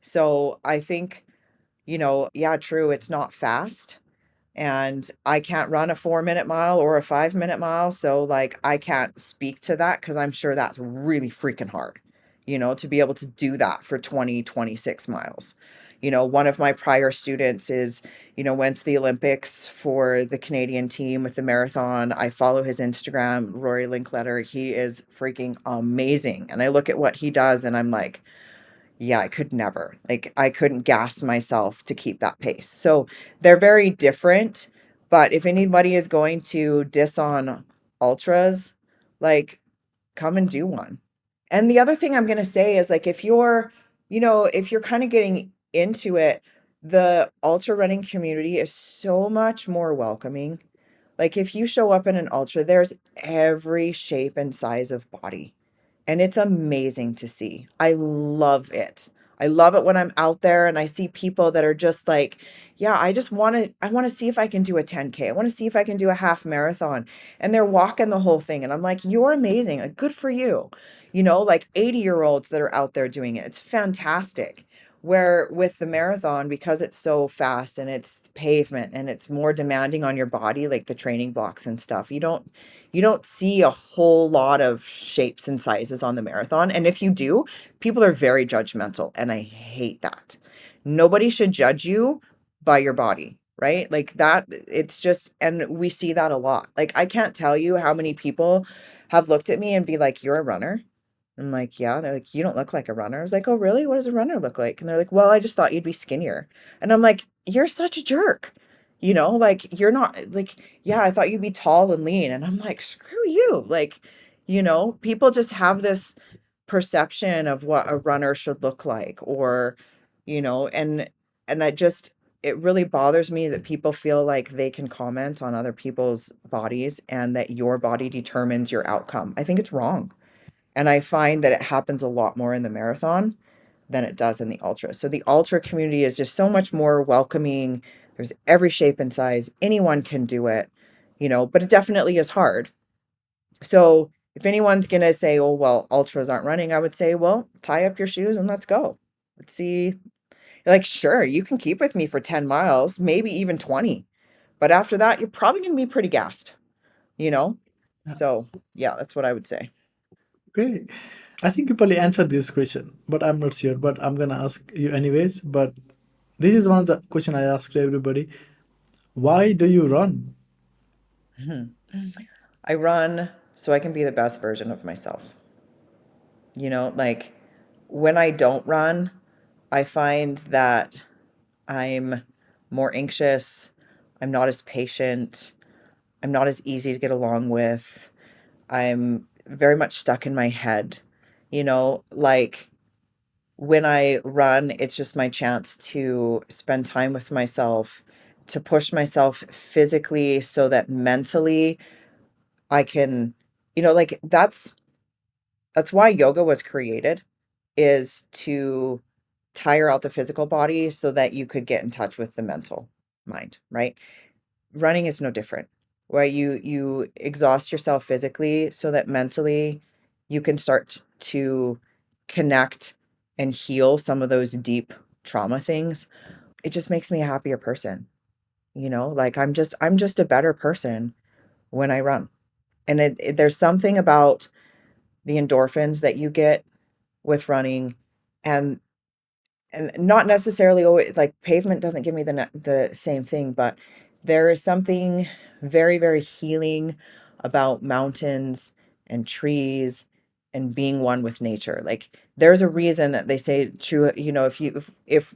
So I think, yeah, true, it's not fast. And I can't run a 4-minute mile or a 5-minute mile. So, like, I can't speak to that because I'm sure that's really freaking hard, to be able to do that for 20, 26 miles. One of my prior students went to the Olympics for the Canadian team with the marathon. I follow his Instagram, Rory Linkletter. He is freaking amazing. And I look at what he does and I'm like, yeah, I could never. Like, I couldn't gas myself to keep that pace. So they're very different. But if anybody is going to diss on ultras, like, come and do one. And the other thing I'm going to say is like, if you're kind of getting into it, the ultra running community is so much more welcoming. Like, if you show up in an ultra, there's every shape and size of body. And it's amazing to see. I love it. I love it when I'm out there and I see people that are just like, yeah, I want to see if I can do a 10K. I want to see if I can do a half marathon. And they're walking the whole thing. And I'm like, you're amazing. Like, good for you. Like 80-year-olds that are out there doing it. It's fantastic. Where with the marathon, because it's so fast and it's pavement and it's more demanding on your body, like the training blocks and stuff, you don't see a whole lot of shapes and sizes on the marathon. And if you do, people are very judgmental, and I hate that. Nobody should judge you by your body, right? Like that, it's just, and we see that a lot. Like, I can't tell you how many people have looked at me and be like, "You're a runner." I'm like, "Yeah." They're like, "You don't look like a runner." I was like, "Oh, really? What does a runner look like?" And they're like, "Well, I just thought you'd be skinnier." And I'm like, "You're such a jerk." Like, you're not like, yeah, I thought you'd be tall and lean. And I'm like, screw you. Like, people just have this perception of what a runner should look like, or you know and it really bothers me that people feel like they can comment on other people's bodies and that your body determines your outcome. I think it's wrong, and I find that it happens a lot more in the marathon than it does in the ultra. So the ultra community is just so much more welcoming. There's every shape and size, anyone can do it, but it definitely is hard. So if anyone's going to say, "Oh, well, ultras aren't running," I would say, well, tie up your shoes and let's go. Let's see. Like, sure, you can keep with me for 10 miles, maybe even 20. But after that, you're probably going to be pretty gassed, you know? Yeah. So, yeah, that's what I would say. Okay. I think you probably answered this question, but I'm not sure. But I'm gonna ask you anyways. But this is one of the question I ask to everybody. Why do you run? Mhm. I run so I can be the best version of myself. Like when I don't run, I find that I'm more anxious. I'm not as patient. I'm not as easy to get along with. I'm very much stuck in my head. Like when I run, it's just my chance to spend time with myself, to push myself physically so that mentally I can, like that's why yoga was created, is to tire out the physical body so that you could get in touch with the mental mind, right? Running is no different, where you exhaust yourself physically so that mentally you can start to connect and heal some of those deep trauma things. It just makes me a happier person, like I'm just a better person when I run. And there's something about the endorphins that you get with running, and not necessarily always, like pavement doesn't give me the same thing, but there is something very, very healing about mountains and trees and being one with nature. Like there's a reason that they say true, if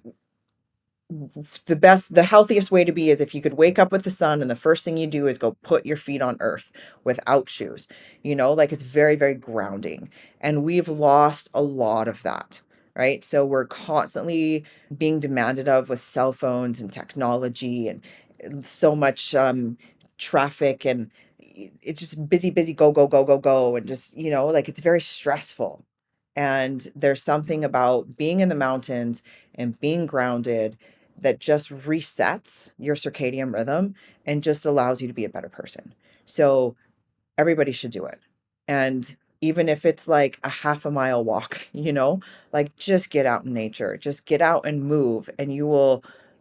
the healthiest way to be is if you could wake up with the sun and the first thing you do is go put your feet on earth without shoes. Like it's very, very grounding. And we've lost a lot of that, right? So we're constantly being demanded of with cell phones and technology and so much traffic, and it's just busy, busy, go, go, go, go, go. And just, like it's very stressful. And there's something about being in the mountains and being grounded that just resets your circadian rhythm and just allows you to be a better person. So everybody should do it. And even if it's like a half a mile walk, like just get out in nature, just get out and move, and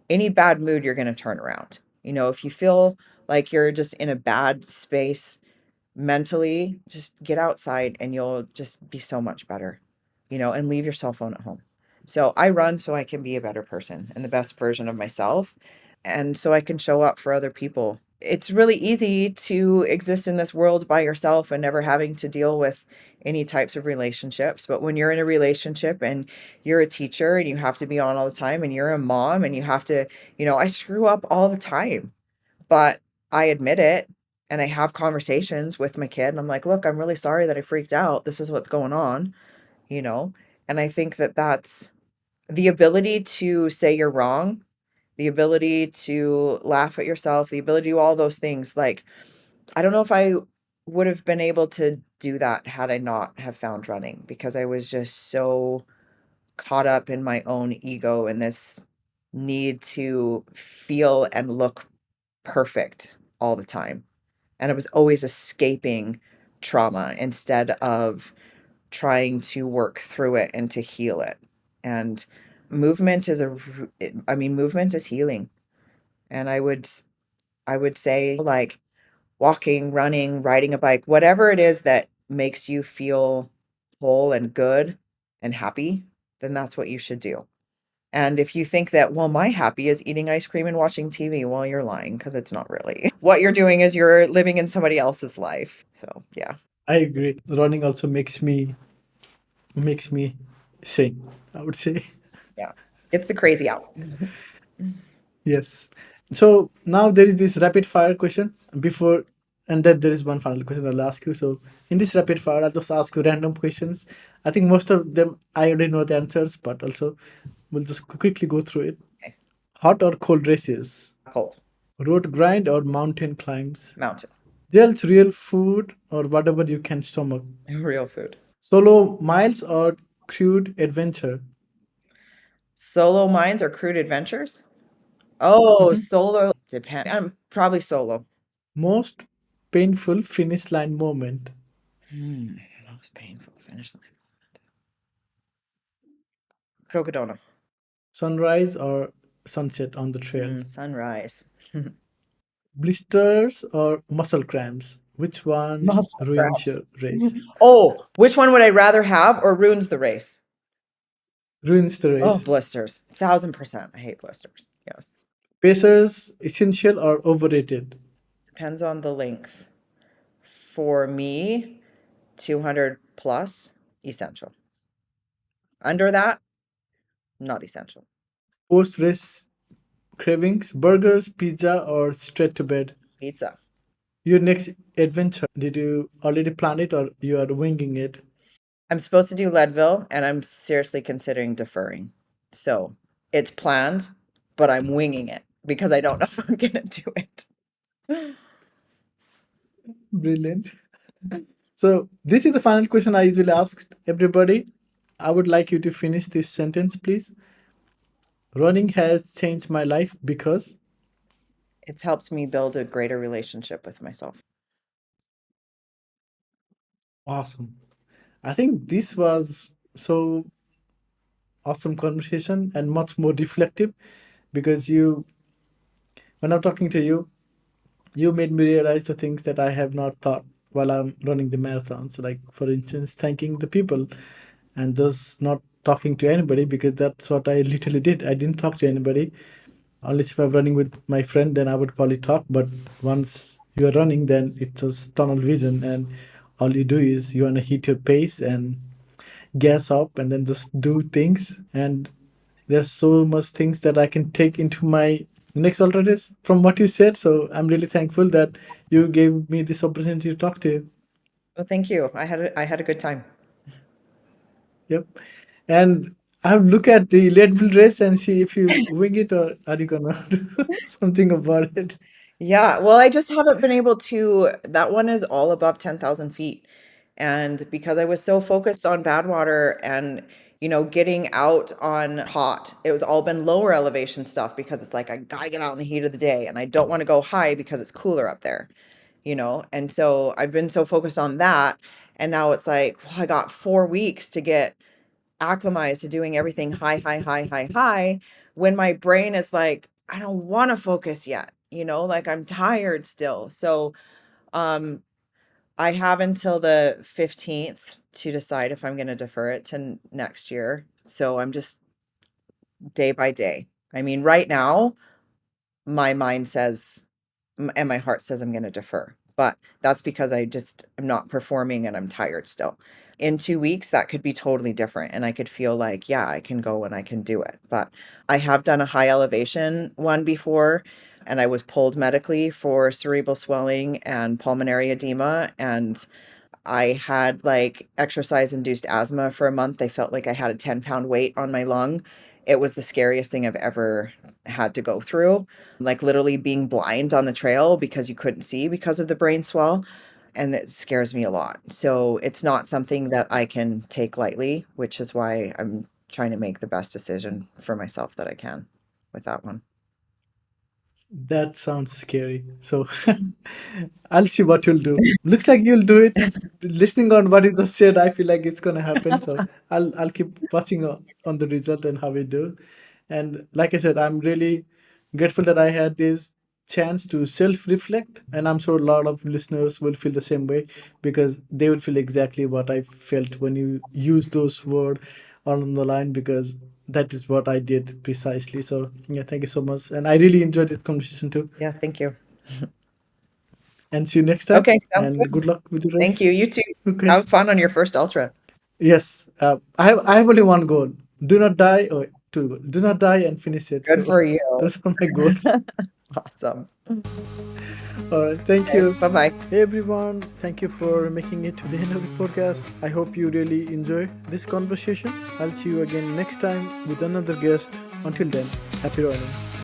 any bad mood, you're going to turn around. If you feel like you're just in a bad space mentally, just get outside and you'll just be so much better, and leave your cell phone at home. So I run so I can be a better person and the best version of myself, and so I can show up for other people. It's really easy to exist in this world by yourself and never having to deal with any types of relationships. But when you're in a relationship and you're a teacher and you have to be on all the time, and you're a mom and you have to, I screw up all the time, but I admit it, and I have conversations with my kid, and I'm like, "Look, I'm really sorry that I freaked out. This is what's going on," you know? And I think that that's the ability to say you're wrong, the ability to laugh at yourself, the ability to do all those things. Like, I don't know if I would have been able to do that had I not have found running, because I was just so caught up in my own ego and this need to feel and look perfect all the time. And I was always escaping trauma instead of trying to work through it and to heal it. And movement is I mean, movement is healing. And I would say like walking, running, riding a bike, whatever it is that makes you feel whole and good and happy, then that's what you should do. And if you think that, well, my happy is eating ice cream and watching TV, well, you're lying because it's not really. What you're doing is you're living in somebody else's life. So, yeah. I agree. Running also makes me sing, I would say. Yeah. It's the crazy out. Yes. So now there is this rapid fire question before, and then there is one final question I'll ask you. So in this rapid fire, I'll just ask you random questions. I think most of them I already know the answers, but also we'll just quickly go through it. Okay. Hot or cold races? Cold. Road grind or mountain climbs? Mountain. Just real food or whatever you can stomach? Real food. Solo miles or crude adventure? Solo mines or crude adventures? Oh, Mhm. solo. Depend. I'm probably solo. Most painful finish line moment? Most painful finish line. Crocodona. Sunrise or sunset on the trail? Sunrise. Blisters or muscle cramps? Which one Muscle ruins cramps. your race? Oh, which one would I rather have or ruins the race? Ruins the Oh, race. blisters. 1000%. I hate blisters. Yes. Pacers essential or overrated? Depends on the length. For me, 200 plus, essential. Under that, not essential. Post race cravings, burgers, pizza, or straight to bed? Pizza. Your next adventure, did you already plan it or you are winging it? I'm supposed to do Leadville and I'm seriously considering deferring. So it's planned, but I'm winging it because I don't know if I'm going to do it. Brilliant. So, this is the final question I usually ask everybody. I would like you to finish this sentence, please. Running has changed my life because. It's helped me build a greater relationship with myself. Awesome. I think this was so awesome conversation and much more reflective because when I'm talking to you, you made me realize the things that I have not thought while I'm running the marathons. Like, for instance, thanking the people and just not talking to anybody because that's what I literally did. I didn't talk to anybody. Unless if I'm running with my friend, then I would probably talk. But once you are running, then it's just tunnel vision, and all you do is you want to hit your pace and gas up, and then just do things. And there's so much things that I can take into my next ultra race from what you said. So I'm really thankful that you gave me this opportunity to talk to you. Well, thank you. I had a good time. Yep. And I'll look at the Leadville race and see if you wing it or are you gonna do something about it. Yeah, well, I just haven't been able to. That one is all above 10,000 feet. And because I was so focused on Badwater and, getting out on hot, it was all been lower elevation stuff because it's like, I gotta get out in the heat of the day and I don't want to go high because it's cooler up there. And so I've been so focused on that. And now it's like, well, I got 4 weeks to get acclimatized to doing everything high, high, high, high, high, when my brain is like, I don't want to focus yet, like I'm tired still. So, um, I have until the 15th to decide if I'm going to defer it to next year. So I'm just day by day. I mean, right now, my mind says, and my heart says I'm going to defer, but that's because I'm not performing and I'm tired still. In 2 weeks, that could be totally different. And I could feel like, yeah, I can go and I can do it. But I have done a high elevation one before, and I was pulled medically for cerebral swelling and pulmonary edema. And I had like exercise induced asthma for a month. I felt like I had a 10-pound weight on my lung. It was the scariest thing I've ever had to go through, like literally being blind on the trail because you couldn't see because of the brain swell. And it scares me a lot. So it's not something that I can take lightly, which is why I'm trying to make the best decision for myself that I can with that one. That sounds scary. So I'll see what you'll do. Looks like you'll do it. Listening on what you just said, I feel like it's gonna happen. So I'll keep watching on the result and how we do. And like I said, I'm really grateful that I had this chance to self-reflect, and I'm sure a lot of listeners will feel the same way because they will feel exactly what I felt when you use those words on the line because that is what I did precisely. So yeah, thank you so much, and I really enjoyed this conversation too. Yeah, thank you. And see you next time. Okay, sounds And good good. luck with the Thank race. you. You too. Okay. Have fun on your first ultra. Yes. I have only one goal. Do not die. Or two goals. Do not die and finish it. Good So for you. those are my goals. Awesome. All right. Thank Okay, you. bye-bye. Hey everyone. Thank you for making it to the end of the podcast. I hope you really enjoy this conversation. I'll see you again next time with another guest. Until then, happy running.